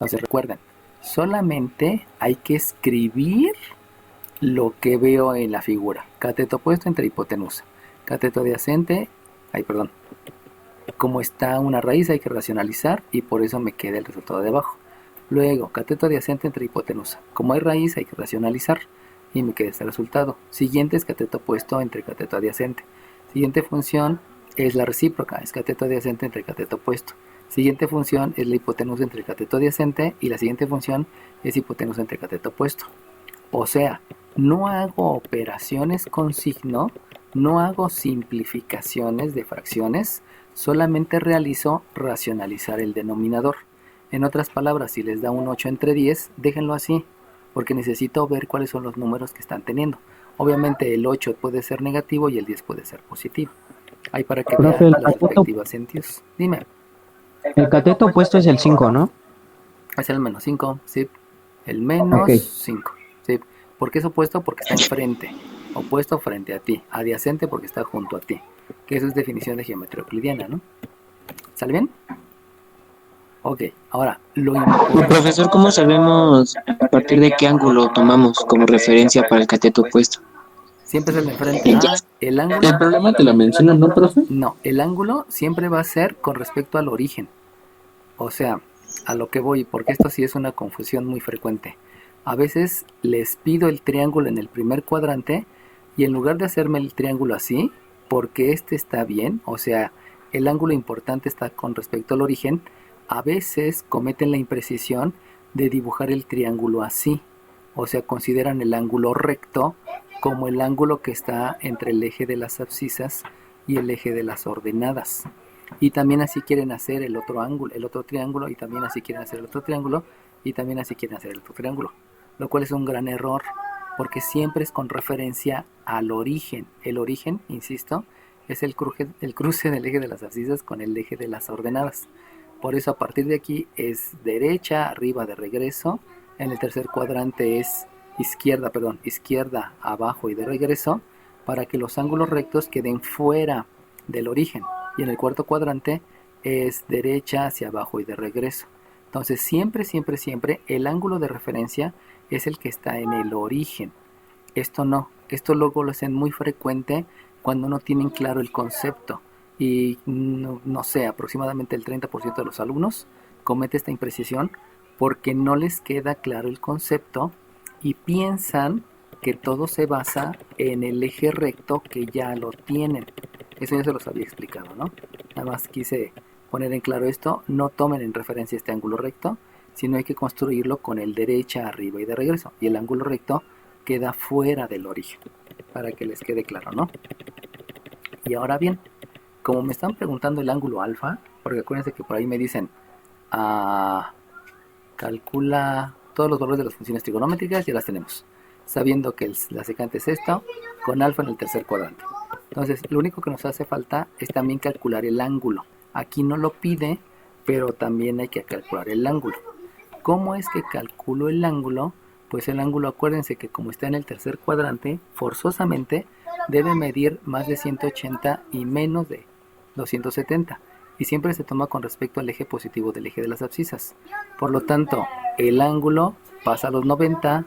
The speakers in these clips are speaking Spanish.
Entonces recuerden, solamente hay que escribir lo que veo en la figura. Cateto opuesto entre hipotenusa. Cateto adyacente, como está una raíz hay que racionalizar y por eso me queda el resultado de abajo. Luego, cateto adyacente entre hipotenusa. Como hay raíz hay que racionalizar y me queda este resultado. Siguiente es cateto opuesto entre cateto adyacente. Siguiente función es la recíproca, es cateto adyacente entre cateto opuesto. Siguiente función es la hipotenusa entre cateto adyacente y la siguiente función es hipotenusa entre cateto opuesto. O sea, no hago operaciones con signo, no hago simplificaciones de fracciones, solamente realizo racionalizar el denominador. En otras palabras, si les da un 8 entre 10, déjenlo así, porque necesito ver cuáles son los números que están teniendo. Obviamente el 8 puede ser negativo y el 10 puede ser positivo. Ahí para que Profe, vean las respectivas sentidos. Dime. el cateto opuesto es el 5, ¿no? Es el menos 5, ¿sí? El Ok. menos 5, ¿sí? ¿Por qué es opuesto? Porque está enfrente. Opuesto frente a ti. Adyacente porque está junto a ti. Que eso es definición de geometría euclidiana, ¿no? ¿Sale bien? Ok, ahora, lo importante... Profesor, ¿cómo sabemos a partir de qué ángulo tomamos como referencia para el cateto opuesto? Siempre es el de enfrente. El ángulo... El problema te lo menciono, ¿no, profe? No, el ángulo siempre va a ser con respecto al origen. O sea, a lo que voy, porque esto sí es una confusión muy frecuente. A veces les pido el triángulo en el primer cuadrante y en lugar de hacerme el triángulo así, porque este está bien, o sea, el ángulo importante está con respecto al origen, a veces cometen la imprecisión de dibujar el triángulo así. O sea, consideran el ángulo recto como el ángulo que está entre el eje de las abscisas y el eje de las ordenadas. Y también así quieren hacer el otro ángulo, el otro triángulo, y también así quieren hacer el otro triángulo, y también así quieren hacer el otro triángulo. Lo cual es un gran error, porque siempre es con referencia al origen. El origen, insisto, es el cruce del eje de las abscisas con el eje de las ordenadas. Por eso a partir de aquí es derecha, arriba de regreso. En el tercer cuadrante es izquierda, abajo y de regreso, para que los ángulos rectos queden fuera del origen. Y en el cuarto cuadrante es derecha hacia abajo y de regreso. Entonces siempre el ángulo de referencia es el que está en el origen. Esto no, esto luego lo hacen muy frecuente cuando no tienen claro el concepto. Y no sé, aproximadamente el 30% de los alumnos comete esta imprecisión porque no les queda claro el concepto y piensan que todo se basa en el eje recto que ya lo tienen. Eso ya se los había explicado, ¿no? Nada más quise poner en claro esto. No tomen en referencia este ángulo recto, sino hay que construirlo con el derecha, arriba y de regreso. Y el ángulo recto queda fuera del origen, para que les quede claro, ¿no? Y ahora bien, como me están preguntando el ángulo alfa, porque acuérdense que por ahí me dicen, calcula todos los valores de las funciones trigonométricas, ya las tenemos. Sabiendo que la secante es esta, con alfa en el tercer cuadrante. Entonces, lo único que nos hace falta es también calcular el ángulo. Aquí no lo pide, pero también hay que calcular el ángulo. ¿Cómo es que calculo el ángulo? Pues el ángulo, acuérdense que como está en el tercer cuadrante, forzosamente debe medir más de 180 y menos de 270. Y siempre se toma con respecto al eje positivo del eje de las abscisas. Por lo tanto, el ángulo pasa a los 90,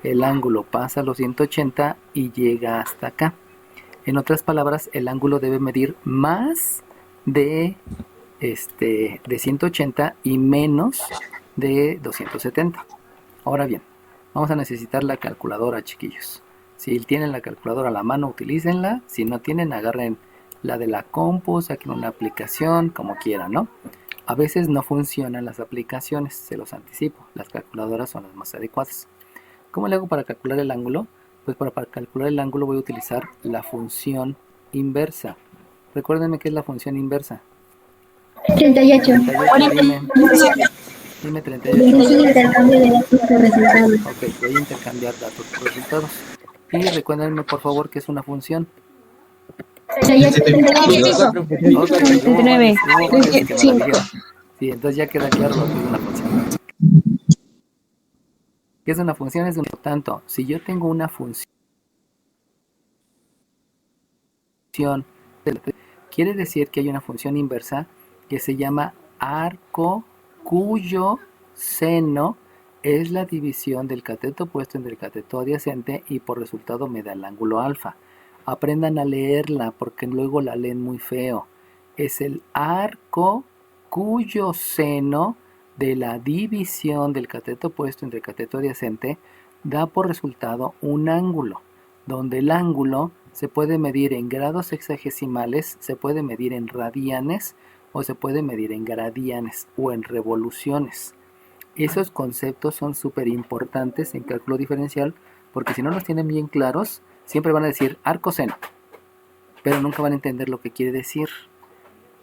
el ángulo pasa a los 180 y llega hasta acá. En otras palabras, el ángulo debe medir más de, de 180 y menos de 270. Ahora bien, vamos a necesitar la calculadora, chiquillos. Si tienen la calculadora a la mano, utilícenla. Si no tienen, agarren la de la compu, saquen una aplicación, como quieran, ¿no? A veces no funcionan las aplicaciones, se los anticipo. Las calculadoras son las más adecuadas. ¿Cómo le hago para calcular el ángulo? Pues para calcular el ángulo voy a utilizar la función inversa. Recuérdenme qué es la función inversa. 38. 38, dime 38. Intercambio de datos por resultados. Ok, voy a intercambiar datos por resultados. Y recuérdenme por favor que es una función. 38. 39. Sí, entonces ya queda claro lo que es una función. ¿Qué es una función? Es un tanto. Si yo tengo una función, quiere decir que hay una función inversa que se llama arco cuyo seno es la división del cateto opuesto entre el cateto adyacente y por resultado me da el ángulo alfa. Aprendan a leerla porque luego la leen muy feo. Es el arco cuyo seno de la división del cateto opuesto entre el cateto adyacente da por resultado un ángulo, donde el ángulo se puede medir en grados sexagesimales, se puede medir en radianes o se puede medir en gradianes o en revoluciones. Esos conceptos son súper importantes en cálculo diferencial porque si no los tienen bien claros, siempre van a decir arco seno, pero nunca van a entender lo que quiere decir.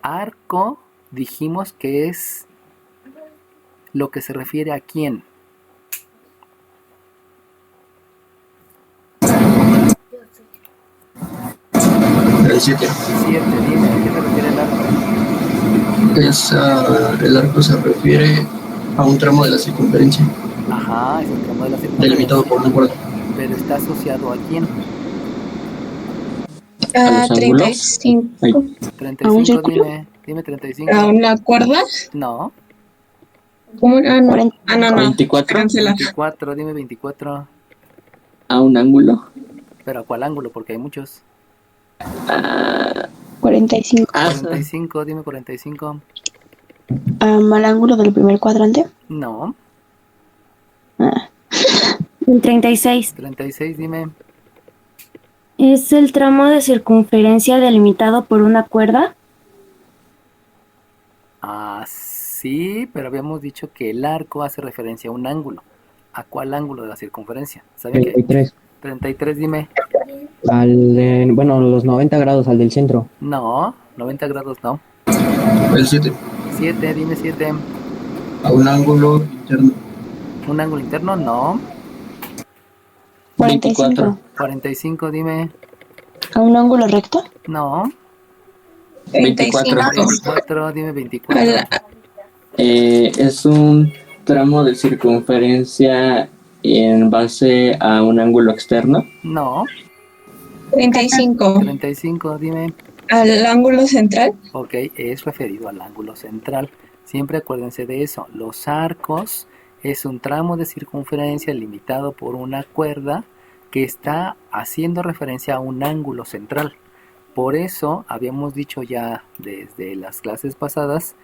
Arco dijimos que es lo que se refiere a quién. El 7. 7, dime, ¿a qué se refiere el arco? El arco se refiere a un tramo de la circunferencia, Ajá, es el tramo de la delimitado por una cuerda. pero está asociado a quién. ¿A los ángulos? 35. Ay. 35, dime 35. ¿A una cuerda? No, ¿Cómo? Ah, no. Ah, no, no. 24. Cancela. 24, dime 24. ¿A un ángulo? Pero ¿a cuál ángulo? Porque hay muchos. 45. 45, dime 45. Al ángulo del primer cuadrante. No, El 36 36, dime. es el tramo de circunferencia delimitado por una cuerda. Ah, sí, pero habíamos dicho que el arco hace referencia a un ángulo. ¿A cuál ángulo de la circunferencia? ¿Saben qué? 33. 33, dime. Los 90 grados al del centro. No, 90 grados no. El 7. 7, dime 7. A un ángulo interno. ¿Un ángulo interno? No. 45. 45, dime. ¿A un ángulo recto? No. 24. 24, dime 24. Es un tramo de circunferencia en base a un ángulo externo. No. 35. 35, dime. ¿Al ángulo central? Ok, es referido al ángulo central. Siempre acuérdense de eso. Los arcos es un tramo de circunferencia limitado por una cuerda que está haciendo referencia a un ángulo central. Por eso habíamos dicho ya desde las clases pasadas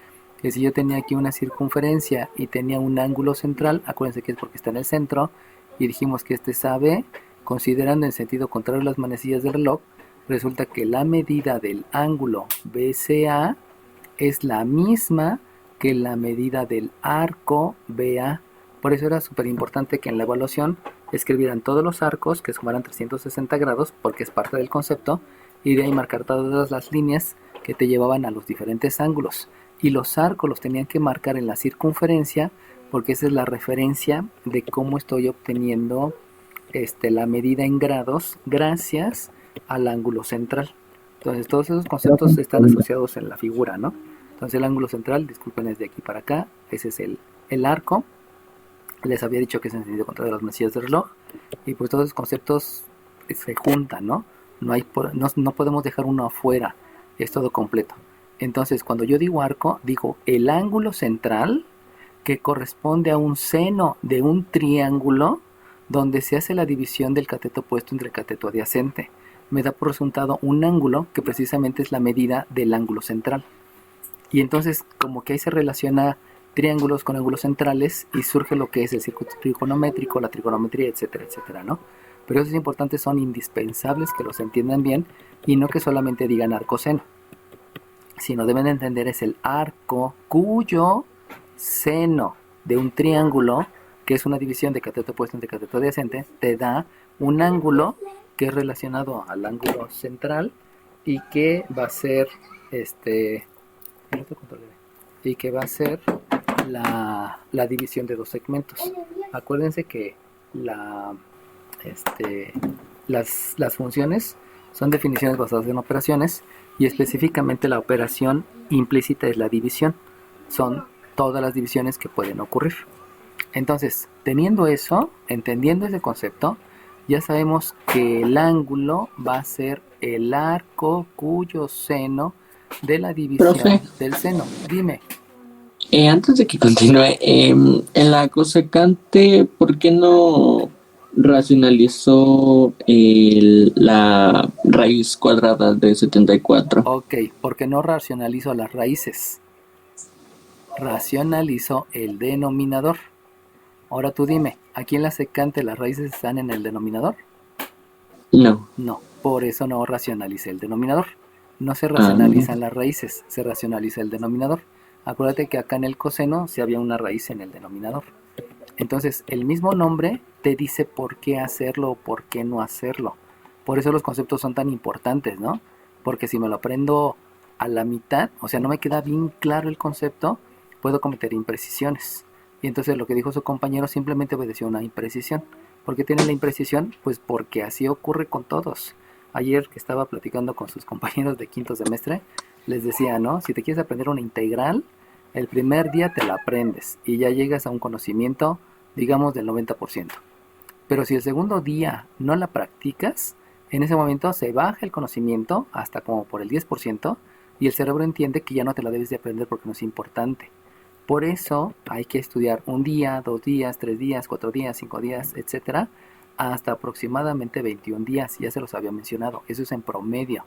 que si yo tenía aquí una circunferencia y tenía un ángulo central, acuérdense que es porque está en el centro, y dijimos que este es AB, considerando en sentido contrario las manecillas del reloj, resulta que la medida del ángulo BCA es la misma que la medida del arco BA. Por eso era súper importante que en la evaluación escribieran todos los arcos que sumaran 360 grados, porque es parte del concepto, y de ahí marcar todas las líneas que te llevaban a los diferentes ángulos. Y los arcos los tenían que marcar en la circunferencia, porque esa es la referencia de cómo estoy obteniendo la medida en grados gracias al ángulo central. Entonces todos esos conceptos están asociados en la figura, ¿no? Entonces el ángulo central, disculpen, es de aquí para acá. Ese es el arco. Les había dicho que es en sentido contrario de las manecillas del reloj. Y pues todos esos conceptos se juntan, ¿no? No podemos dejar uno afuera. Es todo completo. Entonces cuando yo digo arco, digo el ángulo central que corresponde a un seno de un triángulo donde se hace la división del cateto opuesto entre el cateto adyacente. Me da por resultado un ángulo que precisamente es la medida del ángulo central. Y entonces como que ahí se relaciona triángulos con ángulos centrales y surge lo que es el círculo trigonométrico, la trigonometría, etcétera, etcétera, ¿no? Pero esos importantes son indispensables que los entiendan bien y no que solamente digan arco seno, sino deben entender es el arco cuyo seno de un triángulo, que es una división de cateto opuesto entre cateto adyacente, te da un ángulo que es relacionado al ángulo central y que va a ser la división de dos segmentos. Acuérdense que las funciones son definiciones basadas en operaciones y específicamente la operación implícita es la división. Son todas las divisiones que pueden ocurrir. Entonces, teniendo eso, entendiendo ese concepto, ya sabemos que el ángulo va a ser el arco cuyo seno de la división Profe. del seno. Dime. Antes de que continúe, en la cosecante, ¿por qué no racionalizó la raíz cuadrada de 74? Ok, porque no racionalizo las raíces, racionalizo el denominador. Ahora tú dime, ¿aquí en la secante las raíces están en el denominador? No. No, por eso no racionalicé el denominador. No se racionalizan las raíces, se racionaliza el denominador. Acuérdate que acá en el coseno sí había una raíz en el denominador. Entonces, el mismo nombre te dice por qué hacerlo o por qué no hacerlo. Por eso los conceptos son tan importantes, ¿no? Porque si me lo aprendo a la mitad, o sea, no me queda bien claro el concepto, puedo cometer imprecisiones. Y entonces lo que dijo su compañero simplemente obedeció una imprecisión. ¿Por qué tiene la imprecisión? Pues porque así ocurre con todos. Ayer que estaba platicando con sus compañeros de quinto semestre, les decía, ¿no? Si te quieres aprender una integral, el primer día te la aprendes y ya llegas a un conocimiento, digamos, del 90%. Pero si el segundo día no la practicas, en ese momento se baja el conocimiento hasta como por el 10% y el cerebro entiende que ya no te la debes de aprender porque no es importante. Por eso hay que estudiar un día, 2 días, 3 días, 4 días, 5 días, etcétera, hasta aproximadamente 21 días. Ya se los había mencionado, eso es en promedio.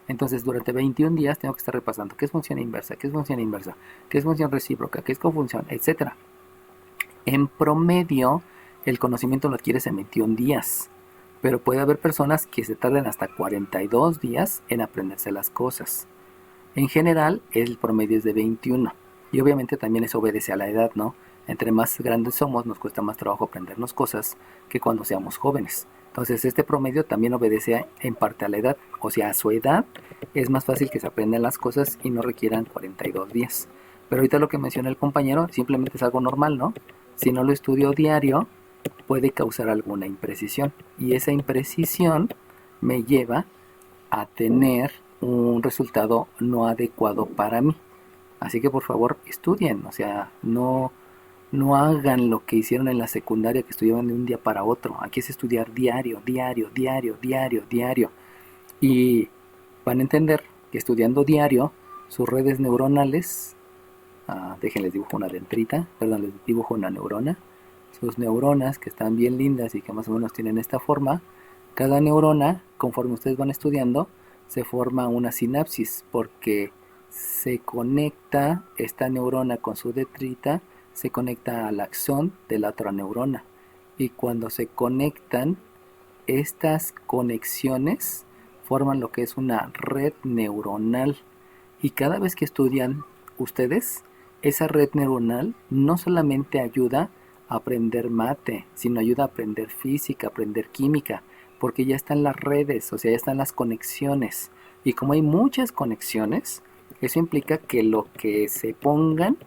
Entonces, durante 21 días tengo que estar repasando qué es función inversa, qué es función inversa, qué es función recíproca, qué es cofunción, etcétera. En promedio, el conocimiento lo adquieres en 21 días, pero puede haber personas que se tarden hasta 42 días en aprenderse las cosas. En general, el promedio es de 21. Y obviamente también eso obedece a la edad, ¿no? Entre más grandes somos, nos cuesta más trabajo aprendernos cosas que cuando seamos jóvenes. Entonces este promedio también obedece en parte a la edad. O sea, a su edad es más fácil que se aprendan las cosas y no requieran 42 días. Pero ahorita lo que menciona el compañero simplemente es algo normal, ¿no? Si no lo estudio diario, puede causar alguna imprecisión. Y esa imprecisión me lleva a tener un resultado no adecuado para mí. Así que por favor estudien, o sea, no hagan lo que hicieron en la secundaria, que estudiaban de un día para otro. Aquí es estudiar diario. Y van a entender que estudiando diario, sus redes neuronales, déjenles dibujo una dentrita, perdón, les dibujo una neurona. Sus neuronas, que están bien lindas y que más o menos tienen esta forma, cada neurona, conforme ustedes van estudiando, se forma una sinapsis, porque se conecta esta neurona con su detrita, se conecta al axón de la otra neurona. Y cuando se conectan, estas conexiones forman lo que es una red neuronal. Y cada vez que estudian ustedes, esa red neuronal no solamente ayuda a aprender mate, sino ayuda a aprender física, aprender química, porque ya están las redes, o sea, ya están las conexiones. Y como hay muchas conexiones, eso implica que lo que se pongan,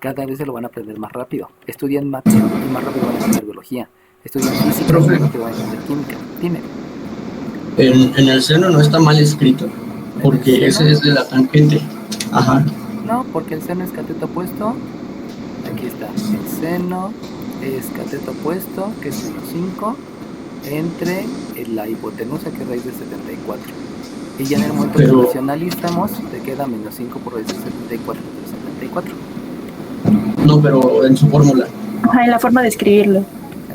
cada vez se lo van a aprender más rápido. Estudian mate y más rápido van a aprender biología. Estudian física y más rápido van a aprender química. Dime. En el seno no está mal escrito, porque ese es de la tangente. Ajá. No, porque el seno es cateto opuesto. Aquí está. El seno es cateto opuesto, que es menos 5, entre la hipotenusa, que es raíz de 74. Y ya en el momento que racionalizamos, te queda menos 5 por raíz de 74 entre 74. No, pero en su fórmula. Ajá, en la forma de escribirlo.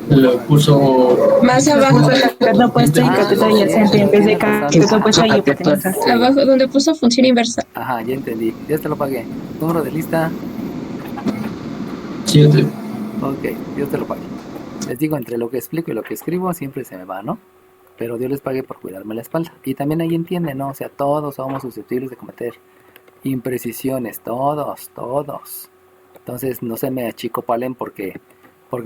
Lo puso Más abajo, Cateto opuesto y cateto adyacente en vez de cateto opuesto y hipotenusa. abajo donde puso función inversa. Ajá, ya entendí. Ya te lo pagué. Número de lista. 7. Ok, Dios te lo pague. Les digo, entre lo que explico y lo que escribo siempre se me va, ¿no? Pero Dios les pague por cuidarme la espalda. Y también ahí entienden, ¿no? O sea, todos somos susceptibles de cometer imprecisiones, todos. Entonces no se me achicopalen porque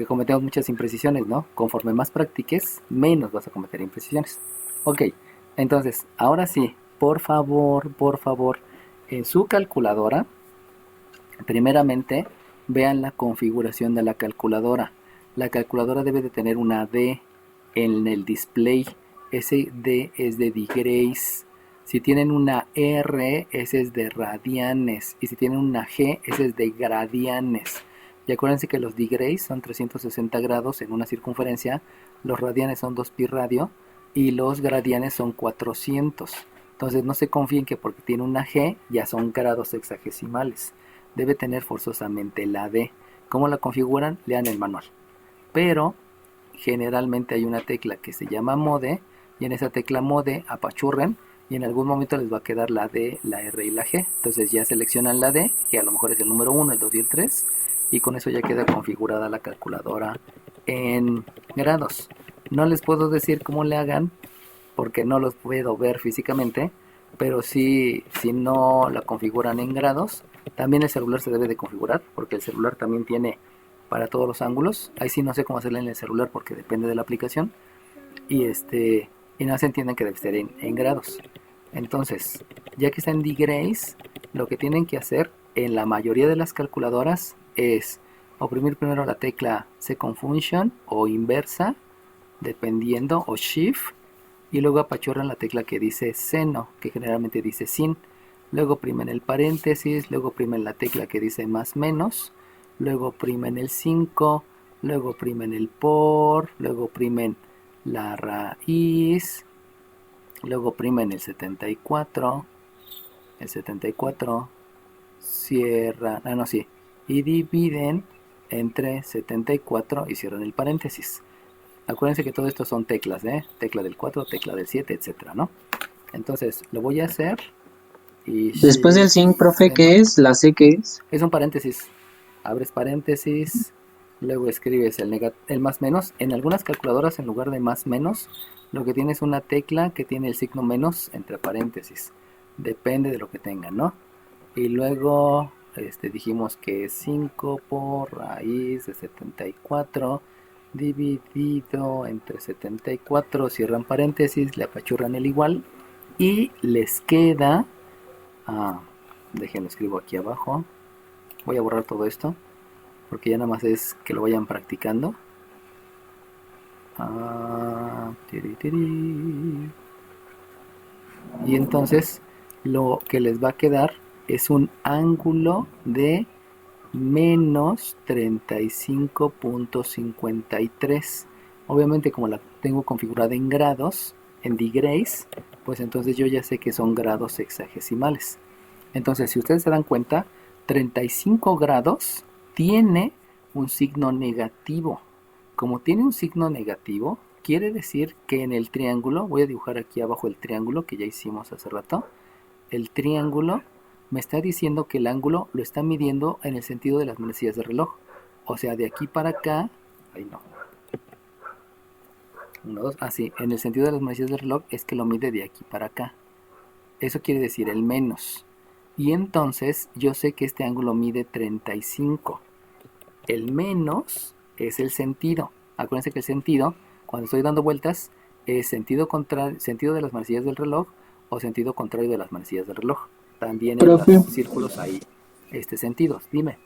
cometemos muchas imprecisiones, ¿no? Conforme más practiques, menos vas a cometer imprecisiones. Ok, entonces, ahora sí, por favor, en su calculadora, primeramente, vean la configuración de la calculadora. La calculadora debe de tener una D en el display. Ese D es de degrees. Si tienen una R, ese es de radianes. Y si tienen una G, ese es de gradianes. Y acuérdense que los degrees son 360 grados en una circunferencia. Los radianes son 2 pi radio. Y los gradianes son 400. Entonces no se confíen que porque tiene una G ya son grados hexagesimales. debe tener forzosamente la D. ¿Cómo la configuran? Lean el manual. Pero generalmente hay una tecla que se llama mode, y en esa tecla mode apachurren y en algún momento les va a quedar la D, la R y la G. Entonces ya seleccionan la D, que a lo mejor es el número 1, el 2 y el 3, y con eso ya queda configurada la calculadora en grados. No les puedo decir cómo le hagan porque no los puedo ver físicamente, pero sí, si no la configuran en grados, también el celular se debe de configurar, porque el celular también tiene para todos los ángulos. Ahí sí no sé cómo hacerle en el celular porque depende de la aplicación. Y no se entienden que debe ser en grados. Entonces, ya que está en degrees, lo que tienen que hacer en la mayoría de las calculadoras es oprimir primero la tecla second function o inversa, dependiendo, o shift, y luego apachurran la tecla que dice seno, que generalmente dice sin. Luego oprimen el paréntesis, luego oprimen la tecla que dice más menos, luego oprimen el 5, luego oprimen el por, luego oprimen la raíz, luego oprimen el 74, cierran, y dividen entre 74 y cierran el paréntesis. Acuérdense que todo esto son teclas, tecla del 4, tecla del 7, etcétera, ¿no? Entonces lo voy a hacer. Y Después del sin, profe, ¿qué es? ¿La C qué es? Es un paréntesis. Abres paréntesis, luego escribes el más menos. En algunas calculadoras, en lugar de más menos, lo que tiene es una tecla que tiene el signo menos entre paréntesis. Depende de lo que tengan, ¿no? Y luego dijimos que es 5 por raíz de 74 dividido entre 74, cierran paréntesis, le apachurran el igual y les queda, déjenlo escribo aquí abajo, voy a borrar todo esto porque ya nada más es que lo vayan practicando. Y entonces lo que les va a quedar es un ángulo de menos 35.53. Obviamente, como la tengo configurada en grados, en degrees, pues entonces yo ya sé que son grados sexagesimales. Entonces, si ustedes se dan cuenta, 35 grados tiene un signo negativo. Como tiene un signo negativo, quiere decir que en el triángulo, voy a dibujar aquí abajo el triángulo que ya hicimos hace rato, el triángulo me está diciendo que el ángulo lo está midiendo en el sentido de las manecillas del reloj. O sea, de aquí para acá, ahí no. 1, 2, así, en el sentido de las manecillas del reloj es que lo mide de aquí para acá. Eso quiere decir el menos. Y entonces yo sé que este ángulo mide 35. El menos es el sentido. Acuérdense que el sentido, cuando estoy dando vueltas, es sentido contrario, sentido de las manecillas del reloj o sentido contrario de las manecillas del reloj. También en Profe. los círculos hay sentidos. Dime.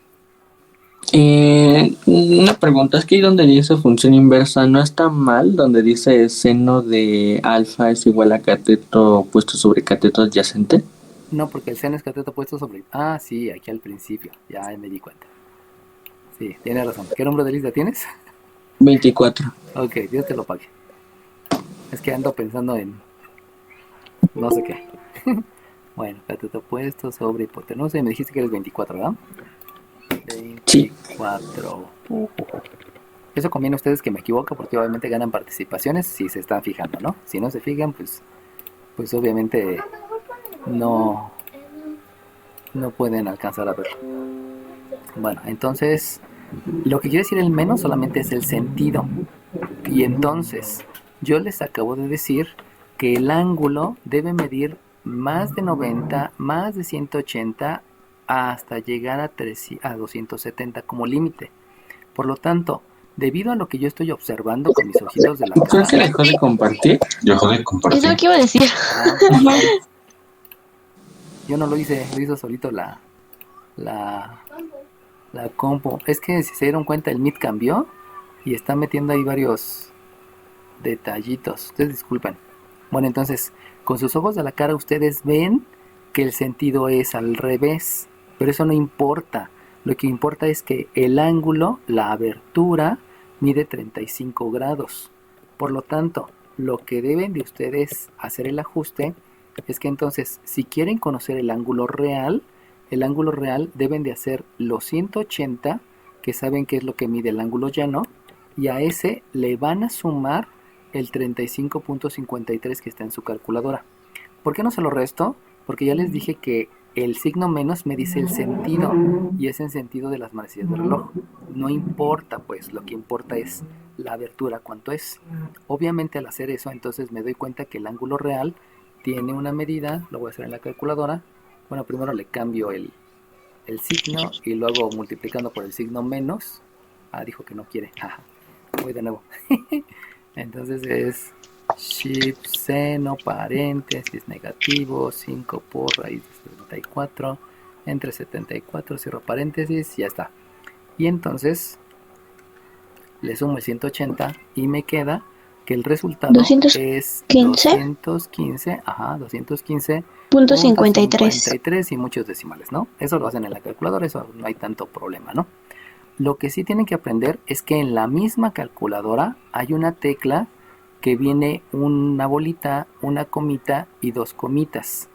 Una pregunta, es que ahí donde dice función inversa, ¿no está mal? Donde dice seno de alfa es igual a cateto puesto sobre cateto adyacente. No, porque el seno es cateto puesto sobre... Ah, sí, aquí al principio. Ya me di cuenta. Sí, tienes razón. ¿Qué número de lista tienes? 24. Ok, Dios te lo pague. Es que ando pensando en... no sé qué. Bueno, cateto puesto sobre hipotenusa. Y me dijiste que eres 24, ¿verdad? 24. Eso conviene a ustedes que me equivoco porque obviamente ganan participaciones si se están fijando, ¿no? Si no se fijan, pues obviamente no pueden alcanzar a verlo. Bueno, entonces lo que quiere decir el menos solamente es el sentido. Y entonces yo les acabo de decir que el ángulo debe medir más de 90, más de 180 hasta llegar a 270 como límite. Por lo tanto, debido a lo que yo estoy observando con mis ojitos de la Creo que cámara, dejó de compartir. Es lo que iba a decir. yo no lo hice, lo hizo solito la compu. Es que si se dieron cuenta, el Meet cambió y está metiendo ahí varios detallitos. Ustedes disculpen. Bueno, entonces, con sus ojos de la cara ustedes ven que el sentido es al revés, pero eso no importa. Lo que importa es que el ángulo, la abertura, mide 35 grados. Por lo tanto, lo que deben de ustedes hacer el ajuste es que entonces, si quieren conocer el ángulo real, el ángulo real deben de hacer los 180, que saben que es lo que mide el ángulo llano, y a ese le van a sumar el 35.53 que está en su calculadora. ¿Por qué no se lo resto? Porque ya les dije que el signo menos me dice el sentido, y es en sentido de las manecillas del reloj. No importa, pues, lo que importa es la abertura, cuánto es. Obviamente al hacer eso, entonces me doy cuenta que el ángulo real tiene una medida, lo voy a hacer en la calculadora. Bueno, primero le cambio el signo y luego multiplicando por el signo menos. Dijo que no quiere. Voy de nuevo. Entonces es shift seno paréntesis negativo 5 por raíz de 74 entre 74, cierro paréntesis, ya está. Y entonces le sumo el 180 y me queda que el resultado es 215.53 y muchos decimales, ¿no? Eso lo hacen en la calculadora, eso no hay tanto problema, ¿no? Lo que sí tienen que aprender es que en la misma calculadora hay una tecla que viene una bolita, una comita y dos comitas.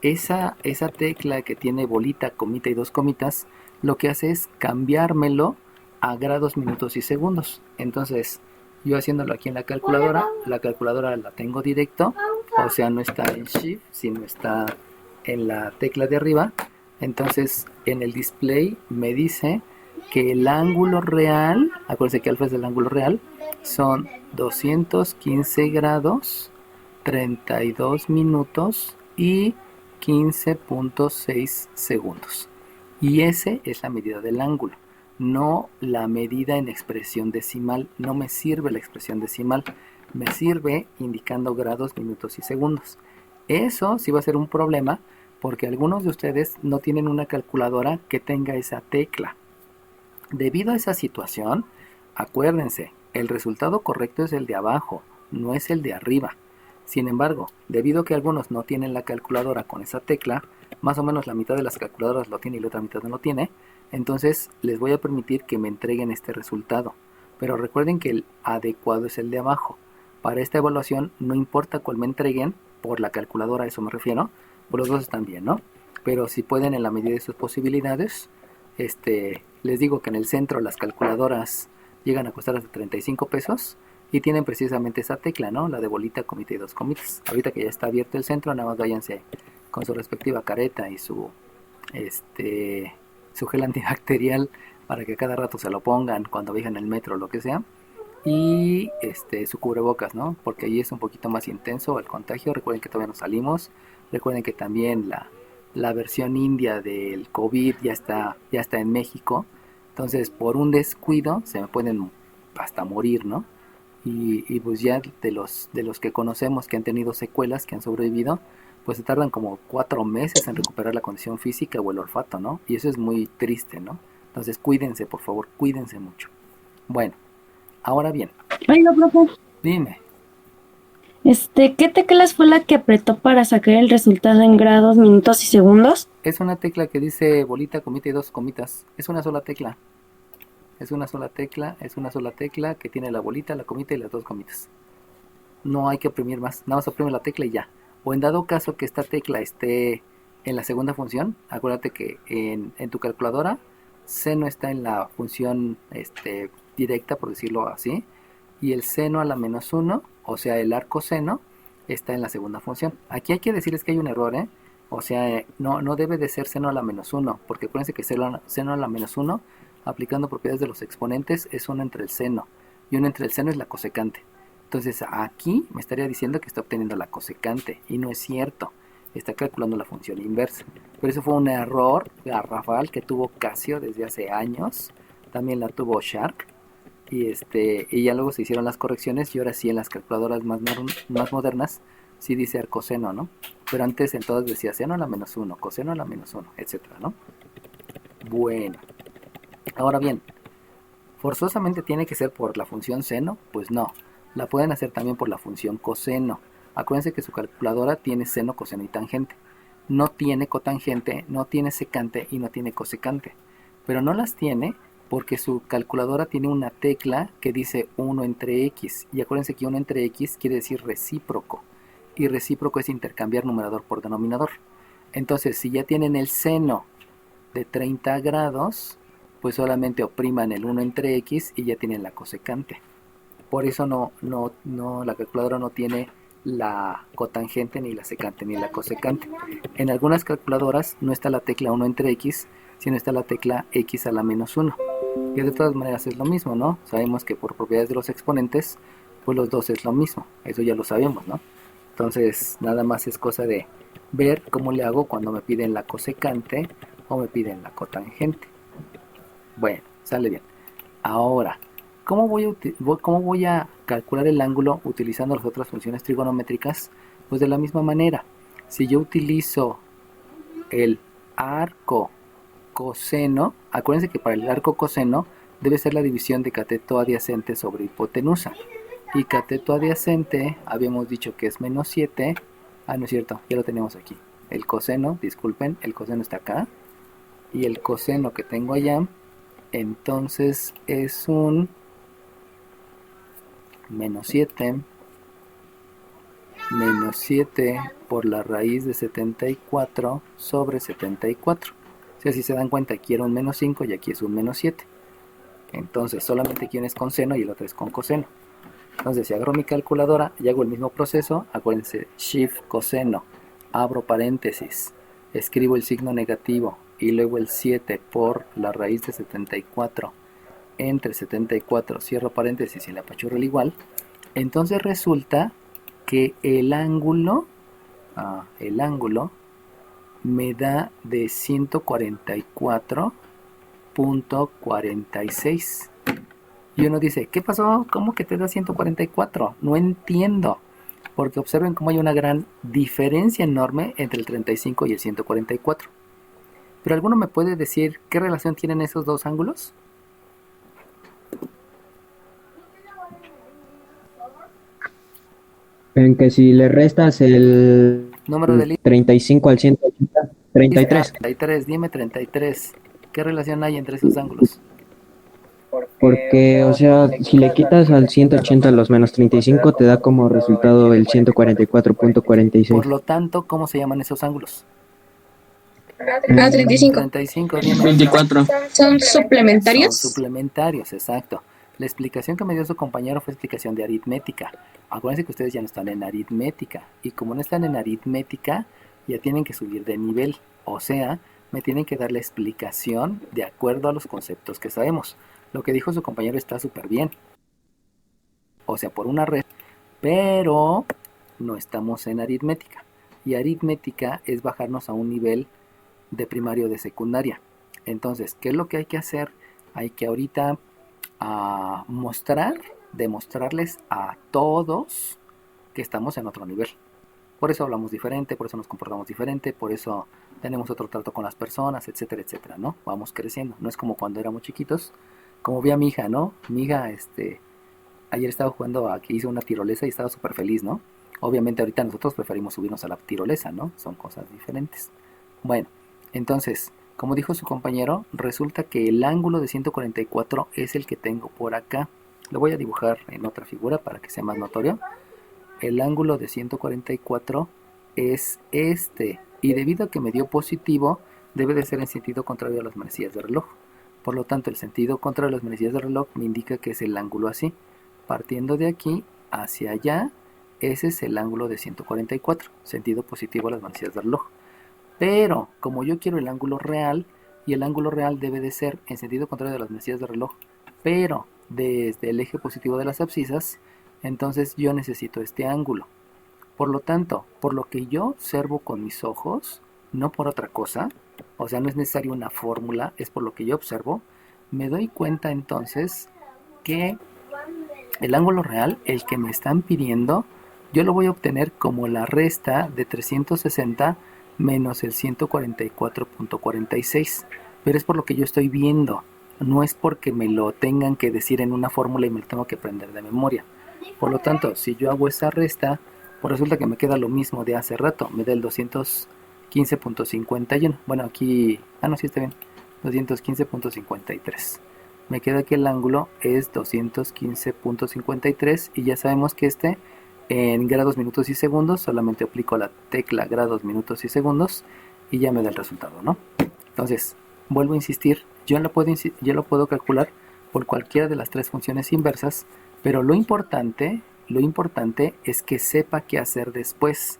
Esa tecla que tiene bolita, comita y dos comitas, lo que hace es cambiármelo a grados, minutos y segundos. Entonces, yo haciéndolo aquí en la calculadora la tengo directo, o sea, no está en Shift, sino está en la tecla de arriba. Entonces, en el display me dice que el ángulo real, acuérdense que alfa es el ángulo real, son 215 grados, 32 minutos y 15.6 segundos. Y ese es la medida del ángulo, no la medida en expresión decimal. No me sirve la expresión decimal, me sirve indicando grados, minutos y segundos. Eso sí va a ser un problema porque algunos de ustedes no tienen una calculadora que tenga esa tecla. Debido a esa situación, acuérdense, el resultado correcto es el de abajo, no es el de arriba. Sin embargo, debido a que algunos no tienen la calculadora con esa tecla, más o menos la mitad de las calculadoras lo tiene y la otra mitad no lo tiene, entonces les voy a permitir que me entreguen este resultado. Pero recuerden que el adecuado es el de abajo. Para esta evaluación no importa cuál me entreguen, por la calculadora, a eso me refiero, por los dos están bien, ¿no? Pero si pueden, en la medida de sus posibilidades, les digo que en el centro las calculadoras llegan a costar hasta 35 pesos y tienen precisamente esa tecla, ¿no? La de bolita, comita y dos comitas. Ahorita que ya está abierto el centro, nada más váyanse con su respectiva careta y su gel antibacterial para que cada rato se lo pongan cuando viajen en el metro o lo que sea. Y su cubrebocas, ¿no? Porque ahí es un poquito más intenso el contagio. Recuerden que todavía no salimos. Recuerden que también la versión india del COVID ya está en México. Entonces, por un descuido se me pueden hasta morir, ¿no? Y pues ya de los que conocemos que han tenido secuelas, que han sobrevivido, pues se tardan como 4 meses en recuperar la condición física o el olfato, ¿no? Y eso es muy triste, ¿no? Entonces cuídense, por favor, cuídense mucho. Bueno, ahora bien. Oiga, profe. Dime. ¿Qué teclas fue la que apretó para sacar el resultado en grados, minutos y segundos? Es una tecla que dice bolita, comita y dos comitas. Es una sola tecla. Es una sola tecla que tiene la bolita, la comita y las dos comitas. No hay que oprimir más, nada más oprime la tecla y ya. O en dado caso que esta tecla esté en la segunda función, acuérdate que en tu calculadora seno está en la función directa, por decirlo así, y el seno a la menos 1, o sea el arco seno, está en la segunda función. Aquí hay que decirles que hay un error, o sea, no debe de ser seno a la menos 1, porque acuérdense que seno a la menos 1, aplicando propiedades de los exponentes, es 1 entre el seno, y 1 entre el seno es la cosecante. Entonces aquí me estaría diciendo que está obteniendo la cosecante, y no es cierto, está calculando la función inversa. Pero eso fue un error garrafal que tuvo Casio desde hace años, también la tuvo Sharp, y ya luego se hicieron las correcciones, y ahora sí en las calculadoras más modernas sí dice arcoseno, ¿no? Pero antes en todas decía seno a la menos 1, coseno a la menos 1, etcétera, ¿no? Bueno, ahora bien, ¿forzosamente tiene que ser por la función seno? Pues no, la pueden hacer también por la función coseno. Acuérdense que su calculadora tiene seno, coseno y tangente. No tiene cotangente, no tiene secante y no tiene cosecante. Pero no las tiene porque su calculadora tiene una tecla que dice 1 entre x. Y acuérdense que 1 entre x quiere decir recíproco. Y recíproco es intercambiar numerador por denominador. Entonces, si ya tienen el seno de 30 grados, pues solamente opriman el 1 entre x y ya tienen la cosecante. Por eso la calculadora no tiene la cotangente, ni la secante, ni la cosecante. En algunas calculadoras no está la tecla 1 entre x, sino está la tecla x a la menos 1. Y de todas maneras es lo mismo, ¿no? Sabemos que por propiedades de los exponentes, pues los dos es lo mismo. Eso ya lo sabemos, ¿no? Entonces, nada más es cosa de ver cómo le hago cuando me piden la cosecante o me piden la cotangente. Bueno, sale bien. Ahora, ¿cómo voy a calcular el ángulo utilizando las otras funciones trigonométricas? Pues de la misma manera. Si yo utilizo el arco coseno, acuérdense que para el arco coseno debe ser la división de cateto adyacente sobre hipotenusa. Y cateto adyacente, habíamos dicho que es menos 7. No es cierto, ya lo tenemos aquí. El coseno, disculpen, el coseno está acá. Y el coseno que tengo allá, entonces es un menos 7 por la raíz de 74 sobre 74. O sea, si se dan cuenta, aquí era un menos 5 y aquí es un menos 7. Entonces solamente aquí uno es con seno y el otro es con coseno. Entonces si agarro mi calculadora y hago el mismo proceso, acuérdense, shift coseno, abro paréntesis, escribo el signo negativo y luego el 7 por la raíz de 74 entre 74, cierro paréntesis y le apachurro el igual. Entonces resulta que el ángulo me da de 144.46. Y uno dice, ¿qué pasó? ¿Cómo que te da 144? No entiendo. Porque observen cómo hay una gran diferencia enorme entre el 35 y el 144. ¿Pero alguno me puede decir qué relación tienen esos dos ángulos? En que si le restas el Número de 35 al 180, 33. 33, dime 33. ¿Qué relación hay entre esos ángulos? Porque, o sea, si le quitas al 180 los menos 35, te da como resultado el 144.46. Por lo tanto, ¿cómo se llaman esos ángulos? 35. 35, dime. 24. ¿Son suplementarios? Son suplementarios, exacto. La explicación que me dio su compañero fue explicación de aritmética. Acuérdense que ustedes ya no están en aritmética. Y como no están en aritmética, ya tienen que subir de nivel. O sea, me tienen que dar la explicación de acuerdo a los conceptos que sabemos. Lo que dijo su compañero está súper bien. O sea, por una red. Pero no estamos en aritmética. Y aritmética es bajarnos a un nivel de primario o de secundaria. Entonces, ¿qué es lo que hay que hacer? Hay que ahorita demostrarles a todos que estamos en otro nivel. Por eso hablamos diferente, por eso nos comportamos diferente, por eso tenemos otro trato con las personas, etcétera, etcétera, ¿no? Vamos creciendo. No es como cuando éramos chiquitos. Como vi a mi hija, ¿no? Mi hija, ayer estaba jugando a que hizo una tirolesa y estaba súper feliz, ¿no? Obviamente ahorita nosotros preferimos subirnos a la tirolesa, ¿no? Son cosas diferentes. Bueno, entonces, como dijo su compañero, resulta que el ángulo de 144 es el que tengo por acá. Lo voy a dibujar en otra figura para que sea más notorio. El ángulo de 144 es este. Y debido a que me dio positivo, debe de ser en sentido contrario a las manecillas del reloj. Por lo tanto, el sentido contrario a las manecillas del reloj me indica que es el ángulo así. Partiendo de aquí hacia allá, ese es el ángulo de 144. Sentido positivo a las manecillas del reloj. Pero, como yo quiero el ángulo real, y el ángulo real debe de ser en sentido contrario de las manecillas del reloj, pero desde el eje positivo de las abscisas, entonces yo necesito este ángulo. Por lo tanto, por lo que yo observo con mis ojos, no por otra cosa, o sea, no es necesario una fórmula, es por lo que yo observo, me doy cuenta entonces que el ángulo real, el que me están pidiendo, yo lo voy a obtener como la resta de 360 menos el 144.46, pero es por lo que yo estoy viendo, no es porque me lo tengan que decir en una fórmula y me lo tengo que aprender de memoria. Por lo tanto, si yo hago esa resta, pues resulta que me queda lo mismo de hace rato, me da el 215.51, bueno aquí, no, sí está bien, 215.53, me queda que el ángulo es 215.53 y ya sabemos que en grados, minutos y segundos, solamente aplico la tecla grados, minutos y segundos y ya me da el resultado, ¿no? Entonces, Vuelvo a insistir, yo lo puedo calcular por cualquiera de las tres funciones inversas, pero lo importante es que sepa qué hacer después,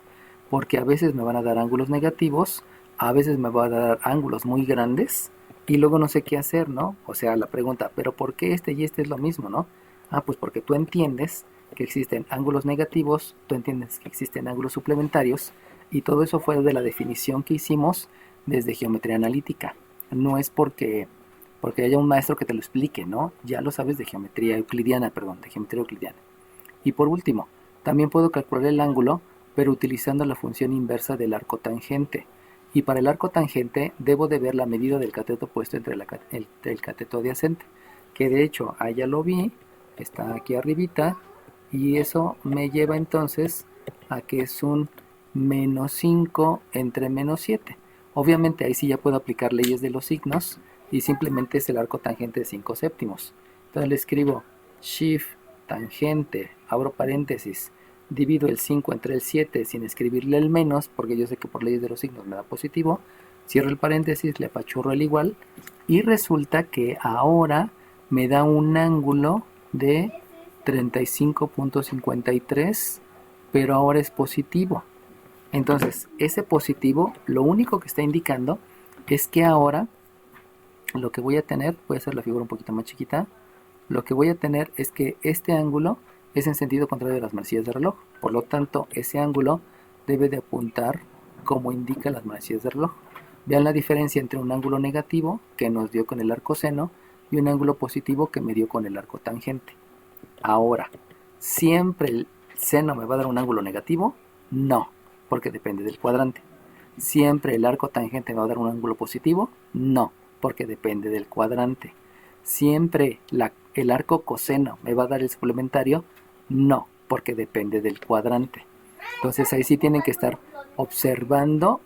porque a veces me van a dar ángulos negativos, a veces me van a dar ángulos muy grandes, y luego no sé qué hacer, ¿no? O sea, la pregunta, ¿pero por qué este y este es lo mismo, no? Ah, pues porque tú entiendes que existen ángulos negativos, tú entiendes que existen ángulos suplementarios, y todo eso fue de la definición que hicimos desde geometría analítica. No es porque haya un maestro que te lo explique, ¿no? Ya lo sabes de geometría euclidiana, perdón, de geometría euclidiana. Y por último, también puedo calcular el ángulo, pero utilizando la función inversa del arco tangente. Y para el arco tangente debo de ver la medida del cateto opuesto entre el cateto adyacente, que de hecho allá lo vi, está aquí arribita, y eso me lleva entonces a que es un menos 5 entre menos 7. Obviamente ahí sí ya puedo aplicar leyes de los signos, y simplemente es el arco tangente de 5 séptimos. Entonces le escribo shift tangente, abro paréntesis, divido el 5 entre el 7 sin escribirle el menos, porque yo sé que por leyes de los signos me da positivo, cierro el paréntesis, le apachurro el igual, y resulta que ahora me da un ángulo de 35.53, pero ahora es positivo. Entonces, ese positivo, lo único que está indicando es que ahora lo que voy a tener, voy a hacer la figura un poquito más chiquita, lo que voy a tener es que este ángulo es en sentido contrario de las manecillas de reloj. Por lo tanto, ese ángulo debe de apuntar como indica las manecillas de reloj. Vean la diferencia entre un ángulo negativo que nos dio con el arco seno y un ángulo positivo que me dio con el arco tangente. Ahora, ¿siempre el seno me va a dar un ángulo negativo? No, porque depende del cuadrante. ¿Siempre el arco tangente me va a dar un ángulo positivo? No, porque depende del cuadrante. ¿Siempre el arco coseno me va a dar el suplementario? No, porque depende del cuadrante. Entonces ahí sí tienen que estar observando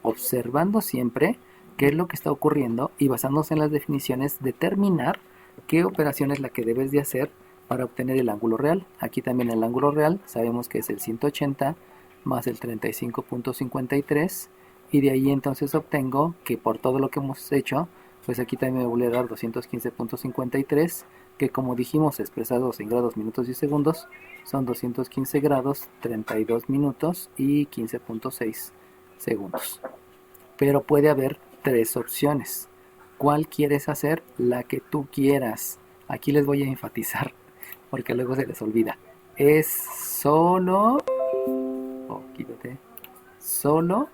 siempre qué es lo que está ocurriendo y basándose en las definiciones determinar qué operación es la que debes de hacer para obtener el ángulo real. Aquí también el ángulo real sabemos que es el 180 más el 35.53 y de ahí entonces obtengo que por todo lo que hemos hecho, pues aquí también me voy a dar 215.53, que como dijimos expresados en grados, minutos y segundos, son 215 grados, 32 minutos y 15.6 segundos. Pero puede haber tres opciones. ¿Cuál quieres hacer? La que tú quieras. Aquí les voy a enfatizar, porque luego se les olvida. Es solo... quítate. Solo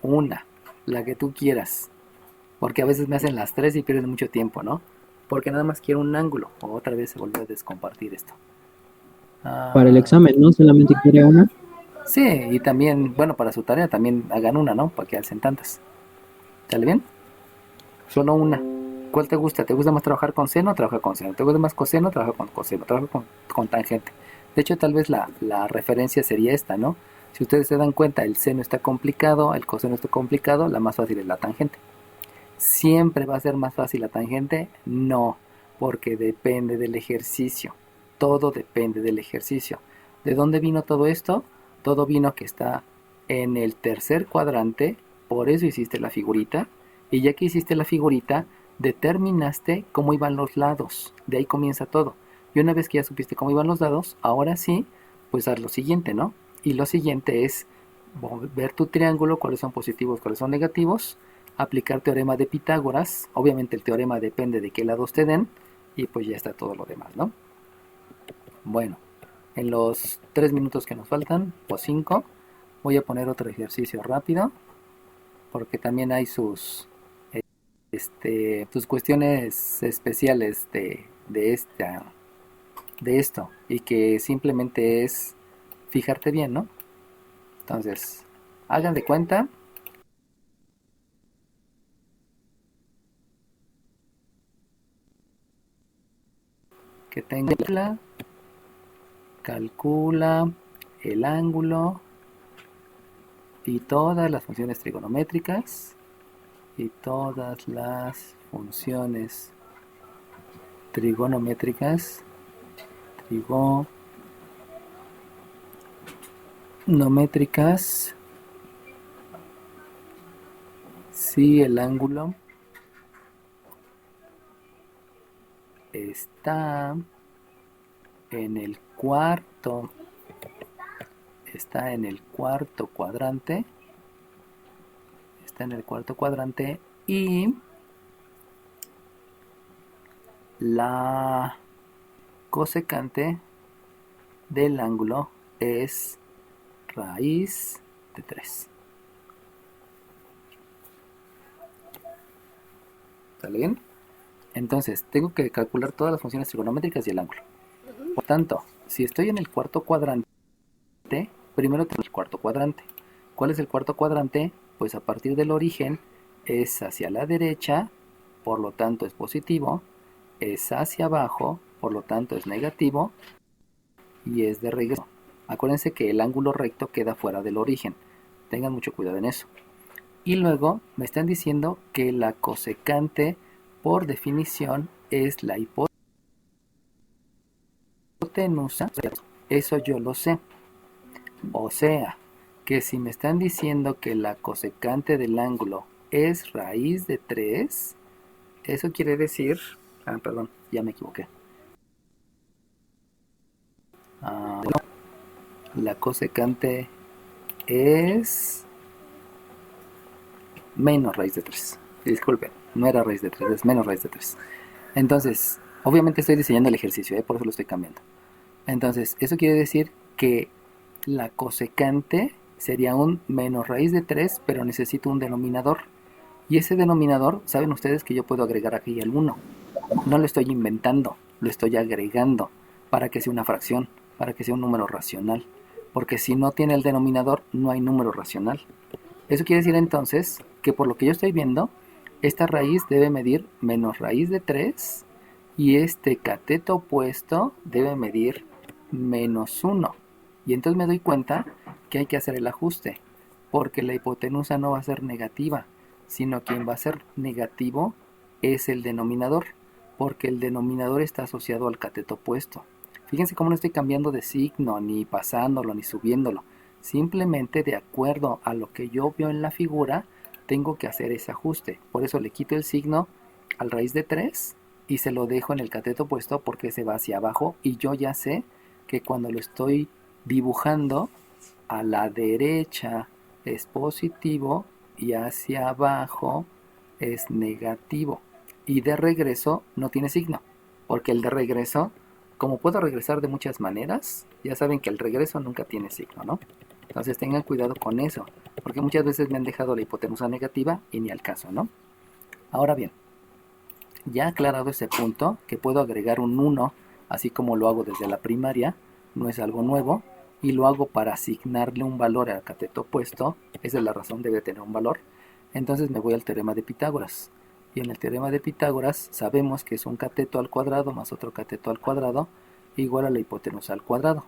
una. La que tú quieras. Porque a veces me hacen las tres y pierden mucho tiempo, ¿no? Porque nada más quiero un ángulo. Otra vez se volvió a descompartir esto. Para el examen, ¿no? Solamente quiere una. Sí, y también, bueno, para su tarea también hagan una, ¿no? Para que hacen tantas. ¿Sale bien? Solo una. ¿Cuál te gusta? ¿Te gusta más trabajar con seno? Trabaja con seno. ¿Te gusta más coseno? Trabaja con coseno. Trabaja con tangente. De hecho, tal vez la referencia sería esta, ¿no? Si ustedes se dan cuenta, el seno está complicado, el coseno está complicado, la más fácil es la tangente. ¿Siempre va a ser más fácil la tangente? No, porque depende del ejercicio. Todo depende del ejercicio. ¿De dónde vino todo esto? Todo vino que está en el tercer cuadrante, por eso hiciste la figurita, y ya que hiciste la figurita, determinaste cómo iban los lados. De ahí comienza todo. Y una vez que ya supiste cómo iban los lados, ahora sí, pues haz lo siguiente, ¿no? Y lo siguiente es ver tu triángulo, cuáles son positivos, cuáles son negativos, aplicar teorema de Pitágoras. Obviamente el teorema depende de qué lados te den, y pues ya está todo lo demás, ¿no? Bueno, en los 3 minutos que nos faltan, o 5, voy a poner otro ejercicio rápido, porque también hay sus cuestiones especiales de esto, y que simplemente es fijarte bien, ¿no? Entonces, hagan de cuenta que tengo calcula el ángulo y todas las funciones trigonométricas y todas las funciones trigonométricas si el ángulo está en el cuarto cuadrante, y la cosecante del ángulo es raíz de 3. ¿Sale bien? Entonces, tengo que calcular todas las funciones trigonométricas y el ángulo. Por tanto, si estoy en el cuarto cuadrante, primero tengo el cuarto cuadrante. ¿Cuál es el cuarto cuadrante? Pues a partir del origen es hacia la derecha, por lo tanto es positivo, es hacia abajo, por lo tanto es negativo, y es de regreso. Acuérdense que el ángulo recto queda fuera del origen. Tengan mucho cuidado en eso. Y luego me están diciendo que la cosecante, por definición, es la hipotenusa. Eso yo lo sé. O sea, que si me están diciendo que la cosecante del ángulo es raíz de 3, eso quiere decir... perdón, ya me equivoqué. La cosecante es menos raíz de 3. Disculpen, no era raíz de 3, es menos raíz de 3. Entonces, obviamente estoy diseñando el ejercicio, por eso lo estoy cambiando. Entonces, eso quiere decir que la cosecante sería un menos raíz de 3, pero necesito un denominador. Y ese denominador, saben ustedes que yo puedo agregar aquí el 1. No lo estoy inventando, lo estoy agregando para que sea una fracción, para que sea un número racional. Porque si no tiene el denominador, no hay número racional. Eso quiere decir entonces que por lo que yo estoy viendo, esta raíz debe medir menos raíz de 3 y este cateto opuesto debe medir menos 1. Y entonces me doy cuenta que hay que hacer el ajuste, porque la hipotenusa no va a ser negativa, sino quien va a ser negativo es el denominador, porque el denominador está asociado al cateto opuesto. Fíjense cómo no estoy cambiando de signo, ni pasándolo, ni subiéndolo. Simplemente de acuerdo a lo que yo veo en la figura, tengo que hacer ese ajuste. Por eso le quito el signo al raíz de 3 y se lo dejo en el cateto opuesto porque se va hacia abajo. Y yo ya sé que cuando lo estoy dibujando, a la derecha es positivo y hacia abajo es negativo. Y de regreso no tiene signo, porque el de regreso, como puedo regresar de muchas maneras, ya saben que el regreso nunca tiene signo, ¿no? Entonces tengan cuidado con eso, porque muchas veces me han dejado la hipotenusa negativa y ni al caso, ¿no? Ahora bien, ya aclarado ese punto, que puedo agregar un 1, así como lo hago desde la primaria, no es algo nuevo, y lo hago para asignarle un valor al cateto opuesto, esa es la razón, debe tener un valor. Entonces me voy al teorema de Pitágoras. Y en el teorema de Pitágoras sabemos que es un cateto al cuadrado más otro cateto al cuadrado igual a la hipotenusa al cuadrado.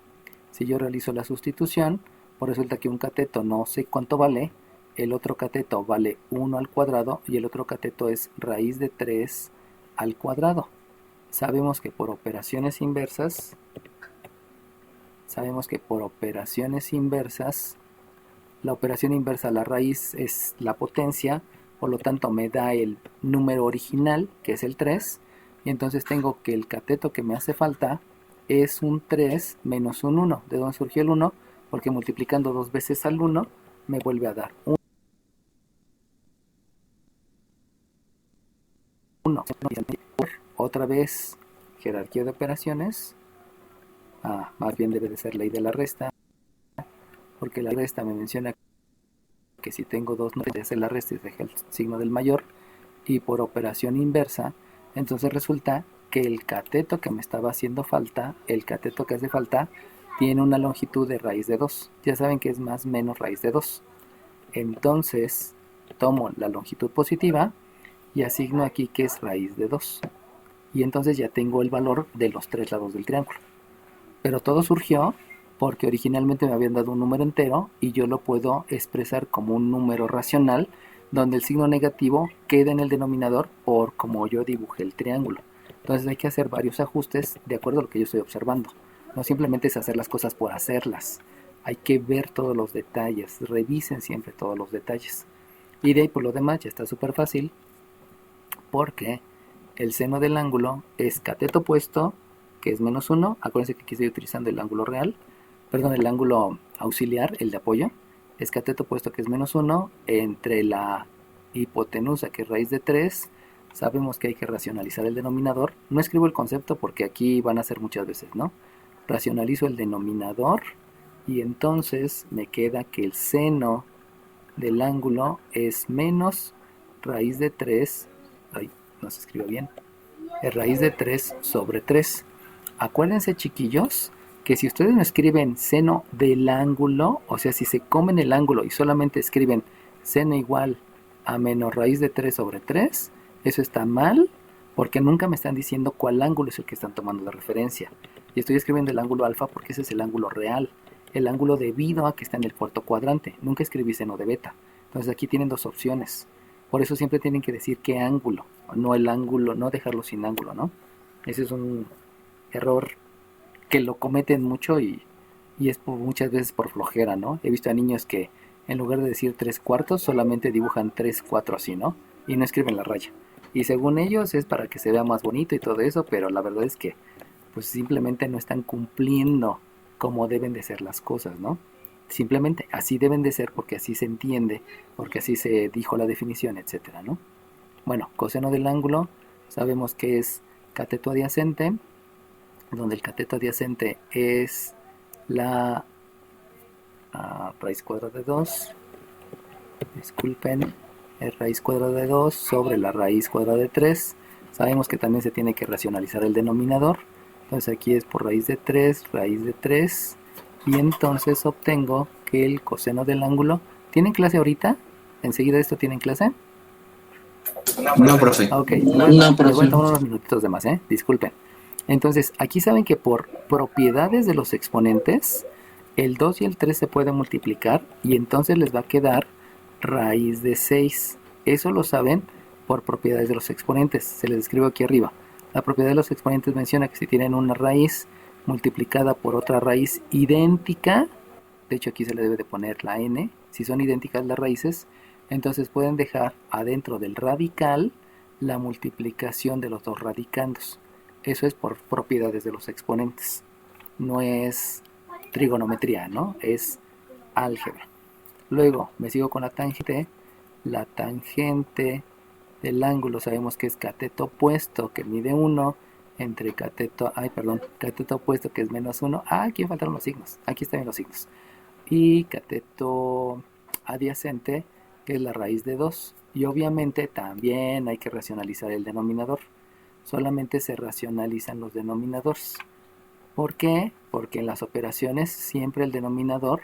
Si yo realizo la sustitución, pues resulta que un cateto no sé cuánto vale, el otro cateto vale 1 al cuadrado y el otro cateto es raíz de 3 al cuadrado. Sabemos que por operaciones inversas, la operación inversa a la raíz es la potencia, por lo tanto me da el número original, que es el 3, y entonces tengo que el cateto que me hace falta es un 3 menos un 1. ¿De dónde surgió el 1? Porque multiplicando 2 veces al 1 me vuelve a dar 1. Otra vez, jerarquía de operaciones. Más bien debe de ser ley de la resta, porque la resta me menciona que si tengo 2 no hacer la resta y deja el signo del mayor, y por operación inversa, entonces resulta que el cateto que me estaba haciendo falta, el cateto que hace falta, tiene una longitud de raíz de 2. Ya saben que es más menos raíz de 2. Entonces tomo la longitud positiva y asigno aquí que es raíz de 2. Y entonces ya tengo el valor de los 3 lados del triángulo. Pero todo surgió porque originalmente me habían dado un número entero y yo lo puedo expresar como un número racional donde el signo negativo queda en el denominador por como yo dibujé el triángulo. Entonces hay que hacer varios ajustes de acuerdo a lo que yo estoy observando. No simplemente es hacer las cosas por hacerlas. Hay que ver todos los detalles, revisen siempre todos los detalles. Y de ahí por lo demás ya está súper fácil, porque el seno del ángulo es cateto opuesto, que es -1. Acuérdense que aquí estoy utilizando el ángulo real, perdón, el ángulo auxiliar, el de apoyo. Es cateto opuesto, que es -1, entre la hipotenusa, que es raíz de 3. Sabemos que hay que racionalizar el denominador. No escribo el concepto porque aquí van a ser muchas veces, ¿no? Racionalizo el denominador y entonces me queda que el seno del ángulo es menos raíz de 3. Ay, no se escribe bien. Es raíz de 3 sobre 3. Acuérdense, chiquillos, que si ustedes no escriben seno del ángulo, o sea, si se comen el ángulo y solamente escriben seno igual a menos raíz de 3 sobre 3, eso está mal, porque nunca me están diciendo cuál ángulo es el que están tomando de referencia. Y estoy escribiendo el ángulo alfa porque ese es el ángulo real, el ángulo debido a que está en el cuarto cuadrante. Nunca escribí seno de beta. Entonces aquí tienen dos opciones. Por eso siempre tienen que decir qué ángulo, no el ángulo, no dejarlo sin ángulo, ¿no? Ese es un error que lo cometen mucho y es muchas veces por flojera, ¿no? He visto a niños que en lugar de decir 3/4 solamente dibujan 3/4 así, ¿no? Y no escriben la raya. Y según ellos es para que se vea más bonito y todo eso, pero la verdad es que pues simplemente no están cumpliendo como deben de ser las cosas, ¿no? Simplemente así deben de ser porque así se entiende, porque así se dijo la definición, etcétera, ¿no? Bueno, coseno del ángulo, sabemos que es cateto adyacente, donde el cateto adyacente es la raíz cuadrada de 2, disculpen, es raíz cuadrada de 2 sobre la raíz cuadrada de 3. Sabemos que también se tiene que racionalizar el denominador, entonces aquí es por raíz de 3, y entonces obtengo que el coseno del ángulo. ¿Tienen clase ahorita? ¿Enseguida esto tienen clase? No, profe. Ok, No, profe. le voy a tomar unos minutitos de más, disculpen. Entonces, aquí saben que por propiedades de los exponentes, el 2 y el 3 se pueden multiplicar y entonces les va a quedar raíz de 6. Eso lo saben por propiedades de los exponentes. Se les escribo aquí arriba. La propiedad de los exponentes menciona que si tienen una raíz multiplicada por otra raíz idéntica, de hecho aquí se le debe de poner la n, si son idénticas las raíces, entonces pueden dejar adentro del radical la multiplicación de los dos radicandos. Eso es por propiedades de los exponentes. No es trigonometría, ¿no? Es álgebra. Luego me sigo con la tangente. La tangente del ángulo sabemos que es cateto opuesto, que mide 1, entre cateto opuesto, que es -1. Aquí faltaron los signos. Aquí están los signos. Y cateto adyacente, que es la raíz de 2. Y obviamente también hay que racionalizar el denominador. Solamente se racionalizan los denominadores. ¿Por qué? Porque en las operaciones siempre el denominador,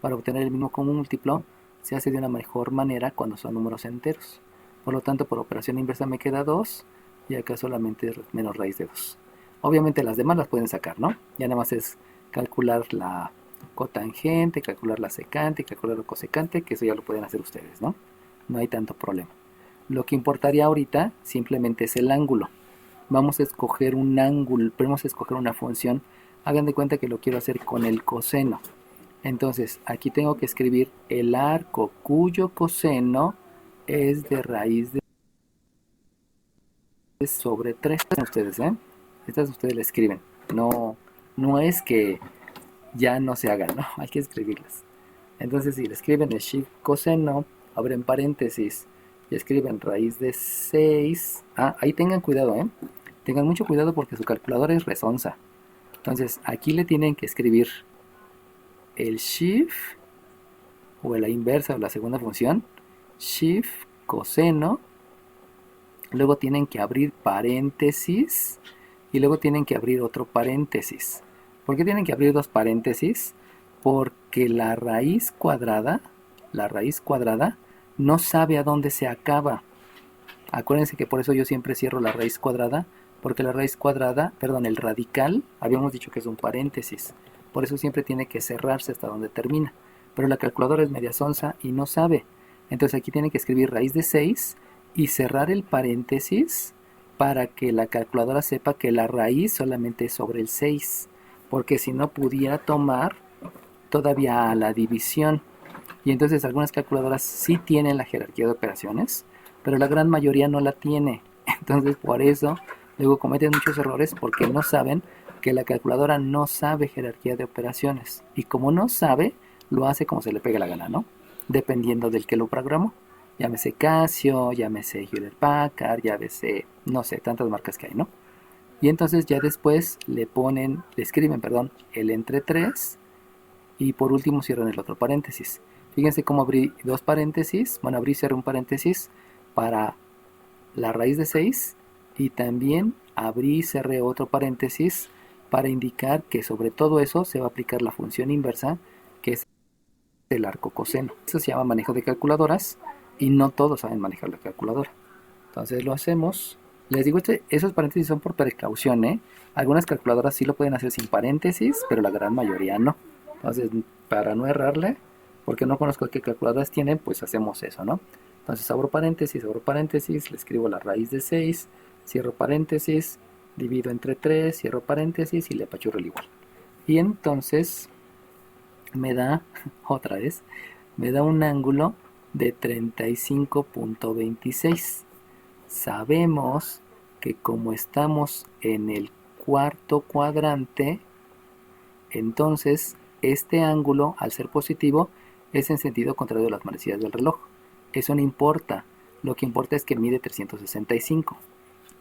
para obtener el mismo común múltiplo, se hace de una mejor manera cuando son números enteros. Por lo tanto, por operación inversa me queda 2 y acá solamente menos raíz de 2. Obviamente las demás las pueden sacar, ¿no? Ya nada más es calcular la cotangente, calcular la secante y calcular la cosecante, que eso ya lo pueden hacer ustedes, ¿no? No hay tanto problema. Lo que importaría ahorita simplemente es el ángulo. Vamos a escoger un ángulo, vamos a escoger una función. Hagan de cuenta que lo quiero hacer con el coseno. Entonces, aquí tengo que escribir el arco cuyo coseno es de raíz de sobre 3. Ustedes, estas ustedes la escriben. No es que ya no se hagan, ¿no? Hay que escribirlas. Entonces, si le escriben el shift coseno, abren paréntesis y escriben raíz de 6. Ahí tengan cuidado, Tengan mucho cuidado porque su calculadora es resonsa. Entonces, aquí le tienen que escribir el shift o la inversa o la segunda función, shift coseno, luego tienen que abrir paréntesis y luego tienen que abrir otro paréntesis. ¿Por qué tienen que abrir dos paréntesis? Porque la raíz cuadrada no sabe a dónde se acaba. Acuérdense que por eso yo siempre cierro la raíz cuadrada, porque la raíz cuadrada, perdón, el radical, habíamos dicho que es un paréntesis. Por eso siempre tiene que cerrarse hasta donde termina. Pero la calculadora es media sonsa y no sabe. Entonces aquí tienen que escribir raíz de 6 y cerrar el paréntesis para que la calculadora sepa que la raíz solamente es sobre el 6. Porque si no pudiera tomar todavía a la división. Y entonces algunas calculadoras sí tienen la jerarquía de operaciones, pero la gran mayoría no la tiene. Entonces por eso luego cometen muchos errores porque no saben que la calculadora no sabe jerarquía de operaciones. Y como no sabe, lo hace como se le pegue la gana, ¿no? Dependiendo del que lo programó. Llámese Casio, llámese Hewlett Packard, llámese, no sé, tantas marcas que hay, ¿no? Y entonces ya después le escriben, el entre 3 y por último cierran el otro paréntesis. Fíjense cómo abrí dos paréntesis, bueno, abrí y cerré un paréntesis para la raíz de 6 y también abrí y cerré otro paréntesis para indicar que sobre todo eso se va a aplicar la función inversa, que es el arco coseno. Eso se llama manejo de calculadoras y no todos saben manejar la calculadora. Entonces lo hacemos. Les digo, esos paréntesis son por precaución, ¿eh? Algunas calculadoras sí lo pueden hacer sin paréntesis, pero la gran mayoría no. Entonces, para no errarle, porque no conozco qué calculadoras tienen, pues hacemos eso, ¿no? Entonces abro paréntesis, le escribo la raíz de 6, cierro paréntesis, divido entre 3, cierro paréntesis y le apachurro el igual. Y entonces me da, otra vez, me da un ángulo de 35.26. Sabemos que como estamos en el cuarto cuadrante, entonces este ángulo, al ser positivo, es en sentido contrario a las manecillas del reloj. Eso no importa, lo que importa es que mide 365.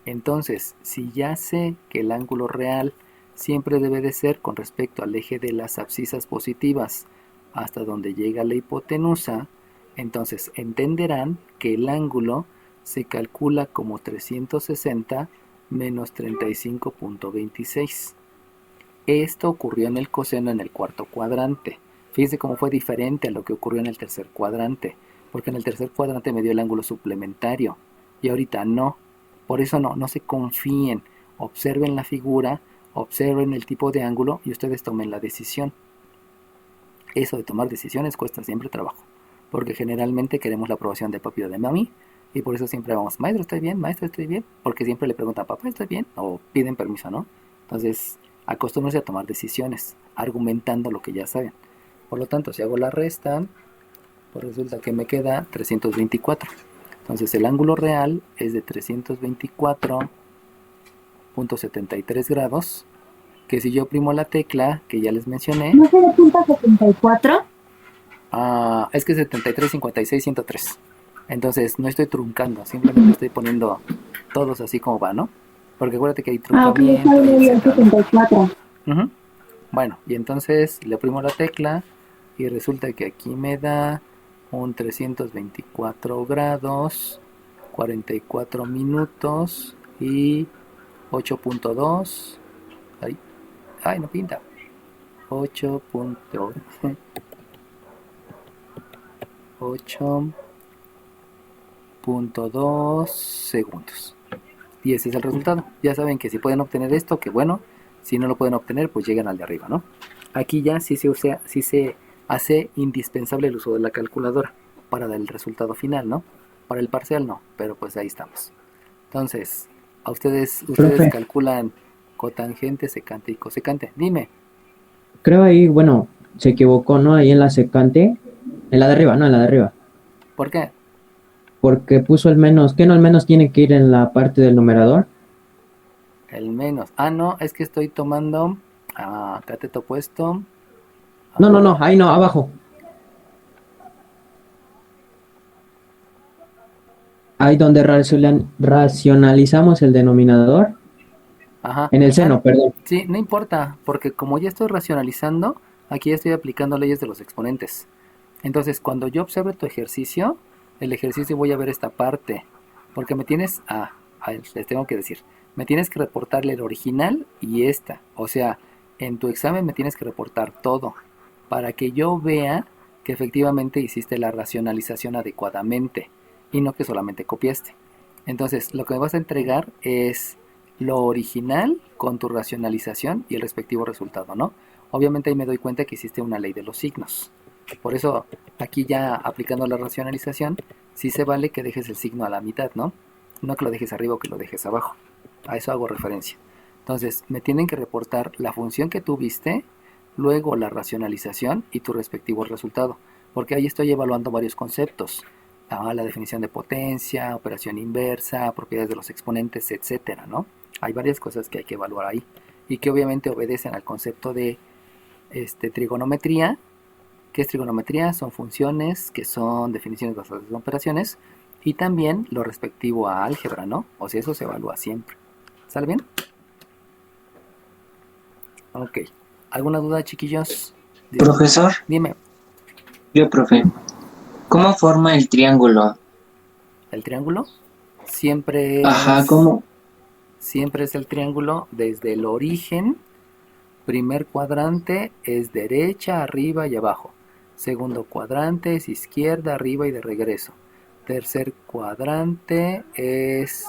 Entonces, si ya sé que el ángulo real siempre debe de ser con respecto al eje de las abscisas positivas hasta donde llega la hipotenusa, entonces entenderán que el ángulo se calcula como 360 menos 35.26. Esto ocurrió en el coseno en el cuarto cuadrante. Fíjense cómo fue diferente a lo que ocurrió en el tercer cuadrante, porque en el tercer cuadrante me dio el ángulo suplementario y ahorita no. Por eso no se confíen, observen la figura, observen el tipo de ángulo y ustedes tomen la decisión. Eso de tomar decisiones cuesta siempre trabajo, porque generalmente queremos la aprobación de papi o de mami, y por eso siempre vamos, maestro, ¿estoy bien? Maestro, ¿estoy bien? Porque siempre le preguntan, papá, ¿estoy bien? O piden permiso, ¿no? Entonces, acostúmbrense a tomar decisiones, argumentando lo que ya saben. Por lo tanto, si hago la resta, pues resulta que me queda 324. Entonces, el ángulo real es de 324.73 grados, que si yo oprimo la tecla, que ya les mencioné... ¿No se punto 74? Es que es 73, 56, 103. Entonces no estoy truncando, simplemente estoy poniendo todos así como va, ¿no? Porque acuérdate que hay truncamiento. El 74. Bueno, y entonces le oprimo la tecla y resulta que aquí me da un 324 grados, 44 minutos y 8.2. Ay, no pinta. 8.2 segundos. Y ese es el resultado. Ya saben que si pueden obtener esto, que bueno. Si no lo pueden obtener, pues llegan al de arriba, ¿no? Aquí ya sí se hace indispensable el uso de la calculadora para dar el resultado final, ¿no? Para el parcial no, pero pues ahí estamos. Entonces, a ustedes calculan cotangente, secante y cosecante. Dime. Creo ahí, bueno, se equivocó, ¿no? Ahí en la secante, en la de arriba, no, en la de arriba. ¿Por qué? Porque puso el menos, ¿qué no el menos tiene que ir en la parte del numerador? El menos. No, es que estoy tomando cateto opuesto. No, ahí no, abajo. Ahí donde racionalizamos el denominador. Ajá. En el seno, perdón. Sí, no importa, porque como ya estoy racionalizando, aquí ya estoy aplicando leyes de los exponentes. Entonces, cuando yo observe tu ejercicio, el ejercicio voy a ver esta parte, porque me tienes, les tengo que decir, me tienes que reportarle el original y esta. O sea, en tu examen me tienes que reportar todo, para que yo vea que efectivamente hiciste la racionalización adecuadamente, y no que solamente copiaste. Entonces, lo que me vas a entregar es lo original con tu racionalización y el respectivo resultado, ¿no? Obviamente ahí me doy cuenta que hiciste una ley de los signos. Por eso, aquí ya aplicando la racionalización, sí se vale que dejes el signo a la mitad, ¿no? No que lo dejes arriba o que lo dejes abajo. A eso hago referencia. Entonces, me tienen que reportar la función que tú viste, luego la racionalización y tu respectivo resultado. porque ahí estoy evaluando varios conceptos. La definición de potencia, operación inversa, propiedades de los exponentes, etcétera, ¿no? Hay varias cosas que hay que evaluar ahí y que obviamente obedecen al concepto de trigonometría. ¿Qué es trigonometría? Son funciones que son definiciones basadas en operaciones y también lo respectivo a álgebra, ¿no? O sea, eso se evalúa siempre. ¿Sale bien? Ok. ¿Alguna duda, chiquillos? Profesor, Dime. yo, profe, ¿cómo forma el triángulo? ¿El triángulo? Siempre Ajá, es, ¿cómo? siempre es el triángulo desde el origen. Primer cuadrante es derecha, arriba y abajo. Segundo cuadrante es izquierda, arriba y de regreso. Tercer cuadrante es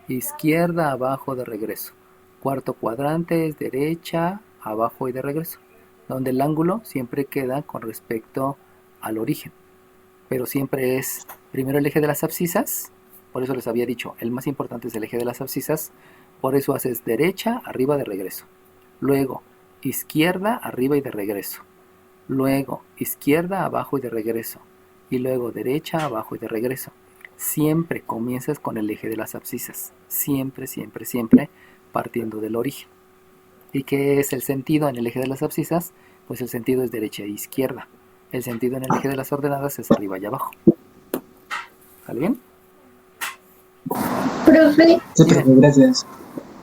izquierda, abajo, de regreso. Cuarto cuadrante es derecha, abajo y de regreso. Donde el ángulo siempre queda con respecto al origen. Pero siempre es primero el eje de las abscisas. Por eso les había dicho, el más importante es el eje de las abscisas. Por eso haces derecha, arriba, de regreso. Luego, izquierda, arriba y de regreso. Luego, izquierda, abajo y de regreso. Y luego, derecha, abajo y de regreso. Siempre comienzas con el eje de las abscisas. Siempre, siempre, siempre partiendo del origen. ¿Y qué es el sentido en el eje de las abscisas? Pues el sentido es derecha e izquierda. El sentido en el eje de las ordenadas es arriba y abajo. ¿Sale bien? Profe, Sí, profe, gracias.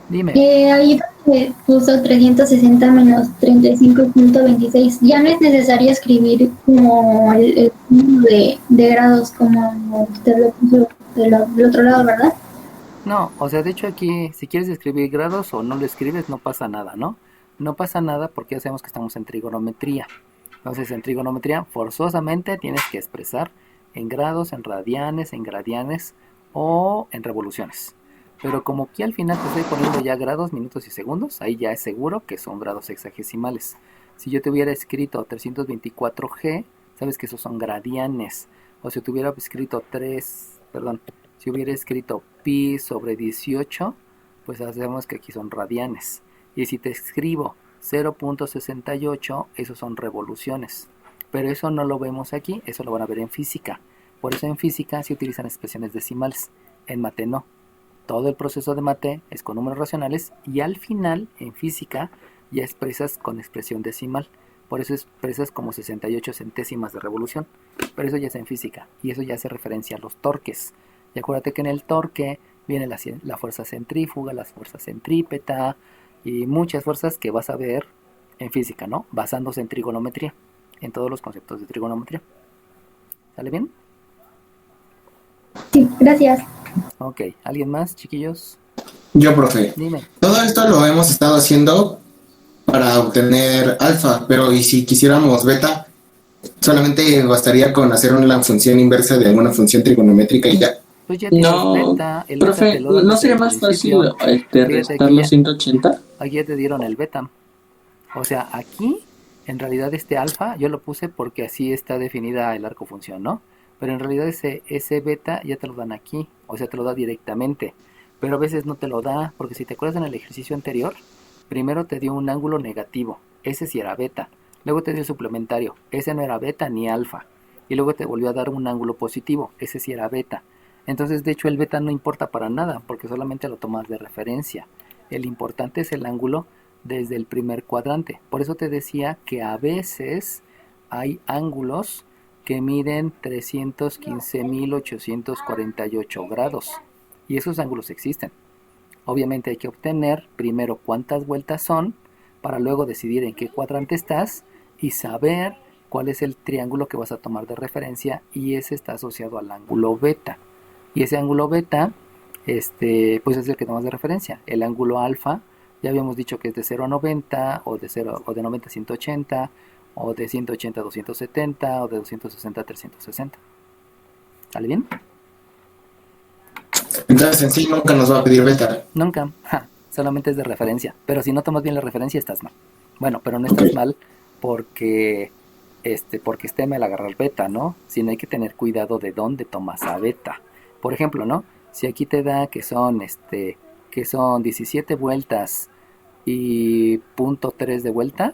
Dime. ahí donde puso 360 menos 35.26, ya no es necesario escribir como el número de grados como usted lo puso del otro lado, ¿verdad? No, o sea, de hecho aquí, si quieres escribir grados o no lo escribes, no pasa nada, ¿no? No pasa nada porque ya sabemos que estamos en trigonometría. Entonces, en trigonometría, forzosamente tienes que expresar en grados, en gradianes o en revoluciones. Pero como aquí al final te estoy poniendo ya grados, minutos y segundos, ahí ya es seguro que son grados sexagesimales. Si yo te hubiera escrito 324G, sabes que esos son gradianes. O si te hubiera escrito si hubiera escrito pi sobre 18, pues sabemos que aquí son radianes. Y si te escribo 0.68, esos son revoluciones. Pero eso no lo vemos aquí, eso lo van a ver en física. Por eso en física se utilizan expresiones decimales, en mate no. Todo el proceso de mate es con números racionales y al final, en física, ya expresas con expresión decimal. Por eso expresas como 68 centésimas de revolución. Pero eso ya es en física y eso ya hace referencia a los torques. Y acuérdate que en el torque viene la fuerza centrífuga, la fuerza centrípeta y muchas fuerzas que vas a ver en física, ¿no? Basándose en trigonometría, en todos los conceptos de trigonometría. ¿Sale bien? Sí, gracias. Ok, ¿alguien más, chiquillos? Yo, profe. Dime. Todo esto lo hemos estado haciendo para obtener alfa, pero ¿y si quisiéramos beta? Solamente bastaría con hacer una función inversa de alguna función trigonométrica y ya. Pues ya tienes beta, el beta profe, te lo dan ¿no desde sería el más principio. fácil Fíjate restar que los 180? aquí ya te dieron el beta. O sea, aquí, en realidad este alfa, yo lo puse porque así está definida el arco función, ¿no? Pero en realidad ese beta ya te lo dan aquí, o sea, te lo da directamente. Pero a veces no te lo da, porque si te acuerdas en el ejercicio anterior, primero te dio un ángulo negativo, ese sí era beta. Luego te dio el suplementario, ese no era beta ni alfa. Y luego te volvió a dar un ángulo positivo, ese sí era beta. Entonces, de hecho, el beta no importa para nada, porque solamente lo tomas de referencia. El importante es el ángulo desde el primer cuadrante. Por eso te decía que a veces hay ángulos que miden 315.848 grados. Y esos ángulos existen. Obviamente hay que obtener primero cuántas vueltas son, para luego decidir en qué cuadrante estás y saber cuál es el triángulo que vas a tomar de referencia, y ese está asociado al ángulo beta. Y ese ángulo beta, pues es el que tomas de referencia. El ángulo alfa, ya habíamos dicho que es de 0 a 90, o de 90 a 180, o de 180 a 270, o de 260 a 360. ¿Sale bien? Entonces en sí nunca nos va a pedir beta. Nunca, solamente es de referencia. Pero si no tomas bien la referencia, estás mal. Bueno, pero no estás mal porque esté mal agarrar beta, ¿no? Sino hay que tener cuidado de dónde tomas a beta. Por ejemplo, ¿no? Si aquí te da que son 17 vueltas y .3 de vuelta,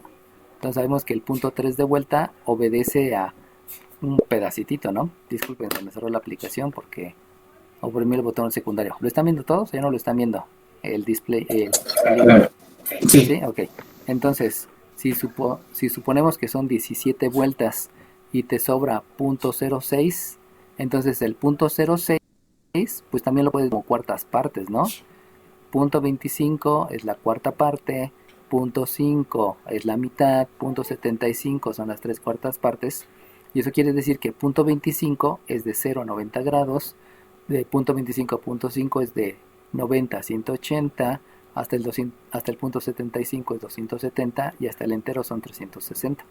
entonces sabemos que el .3 de vuelta obedece a un pedacitito, ¿no? Disculpen, se me cerró la aplicación porque oprimí el botón secundario. ¿Lo están viendo todos o ya no lo están viendo? El display, Sí. ¿sí? Ok. Entonces, si suponemos que son 17 vueltas y te sobra .06, entonces el .06, pues también lo puedes como cuartas partes, ¿no? .25 es la cuarta parte, .5 es la mitad, .75 son las tres cuartas partes, y eso quiere decir que .25 es de 0 a 90 grados, de .25 a .5 es de 90 a 180, hasta el .75 es 270 y hasta el entero son 360.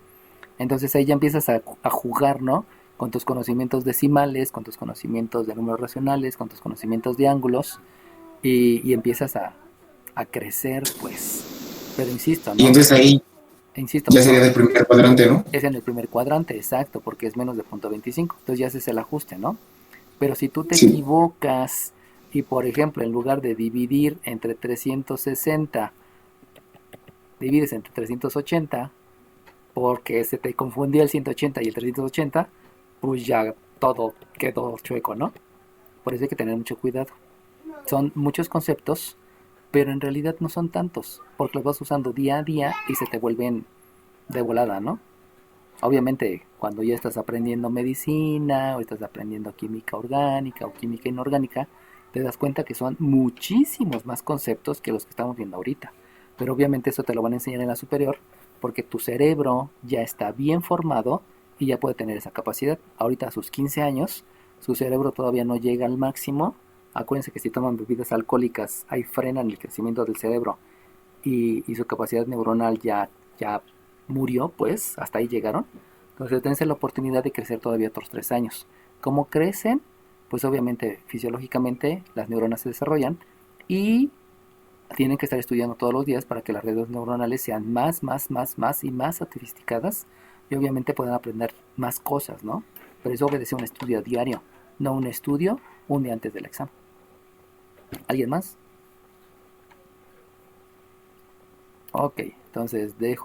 Entonces ahí ya empiezas a jugar, ¿no? Con tus conocimientos decimales, con tus conocimientos de números racionales, con tus conocimientos de ángulos, y empiezas a crecer, pues. Pero insisto, ¿no? Y entonces ahí ya sería del primer cuadrante, ¿no? Es en el primer cuadrante, exacto, porque es menos de .25. Entonces ya haces el ajuste, ¿no? Pero si tú te equivocas y, por ejemplo, en lugar de dividir entre 360, divides entre 380, porque se te confundía el 180 y el 380, pues ya todo quedó chueco, ¿no? Por eso hay que tener mucho cuidado. Son muchos conceptos, pero en realidad no son tantos, porque los vas usando día a día y se te vuelven de volada, ¿no? Obviamente, cuando ya estás aprendiendo medicina o estás aprendiendo química orgánica o química inorgánica, te das cuenta que son muchísimos más conceptos que los que estamos viendo ahorita. Pero obviamente eso te lo van a enseñar en la superior, porque tu cerebro ya está bien formado y ya puede tener esa capacidad. Ahorita a sus 15 años, su cerebro todavía no llega al máximo. Acuérdense que si toman bebidas alcohólicas, ahí frenan el crecimiento del cerebro y su capacidad neuronal ya murió, pues, hasta ahí llegaron. Entonces dense la oportunidad de crecer todavía otros 3 años. ¿Cómo crecen? Pues obviamente fisiológicamente las neuronas se desarrollan y tienen que estar estudiando todos los días para que las redes neuronales sean más y más sofisticadas y obviamente puedan aprender más cosas, ¿no? Pero eso obedece a un estudio diario, no un estudio un día antes del examen. ¿Alguien más? Ok, entonces dejo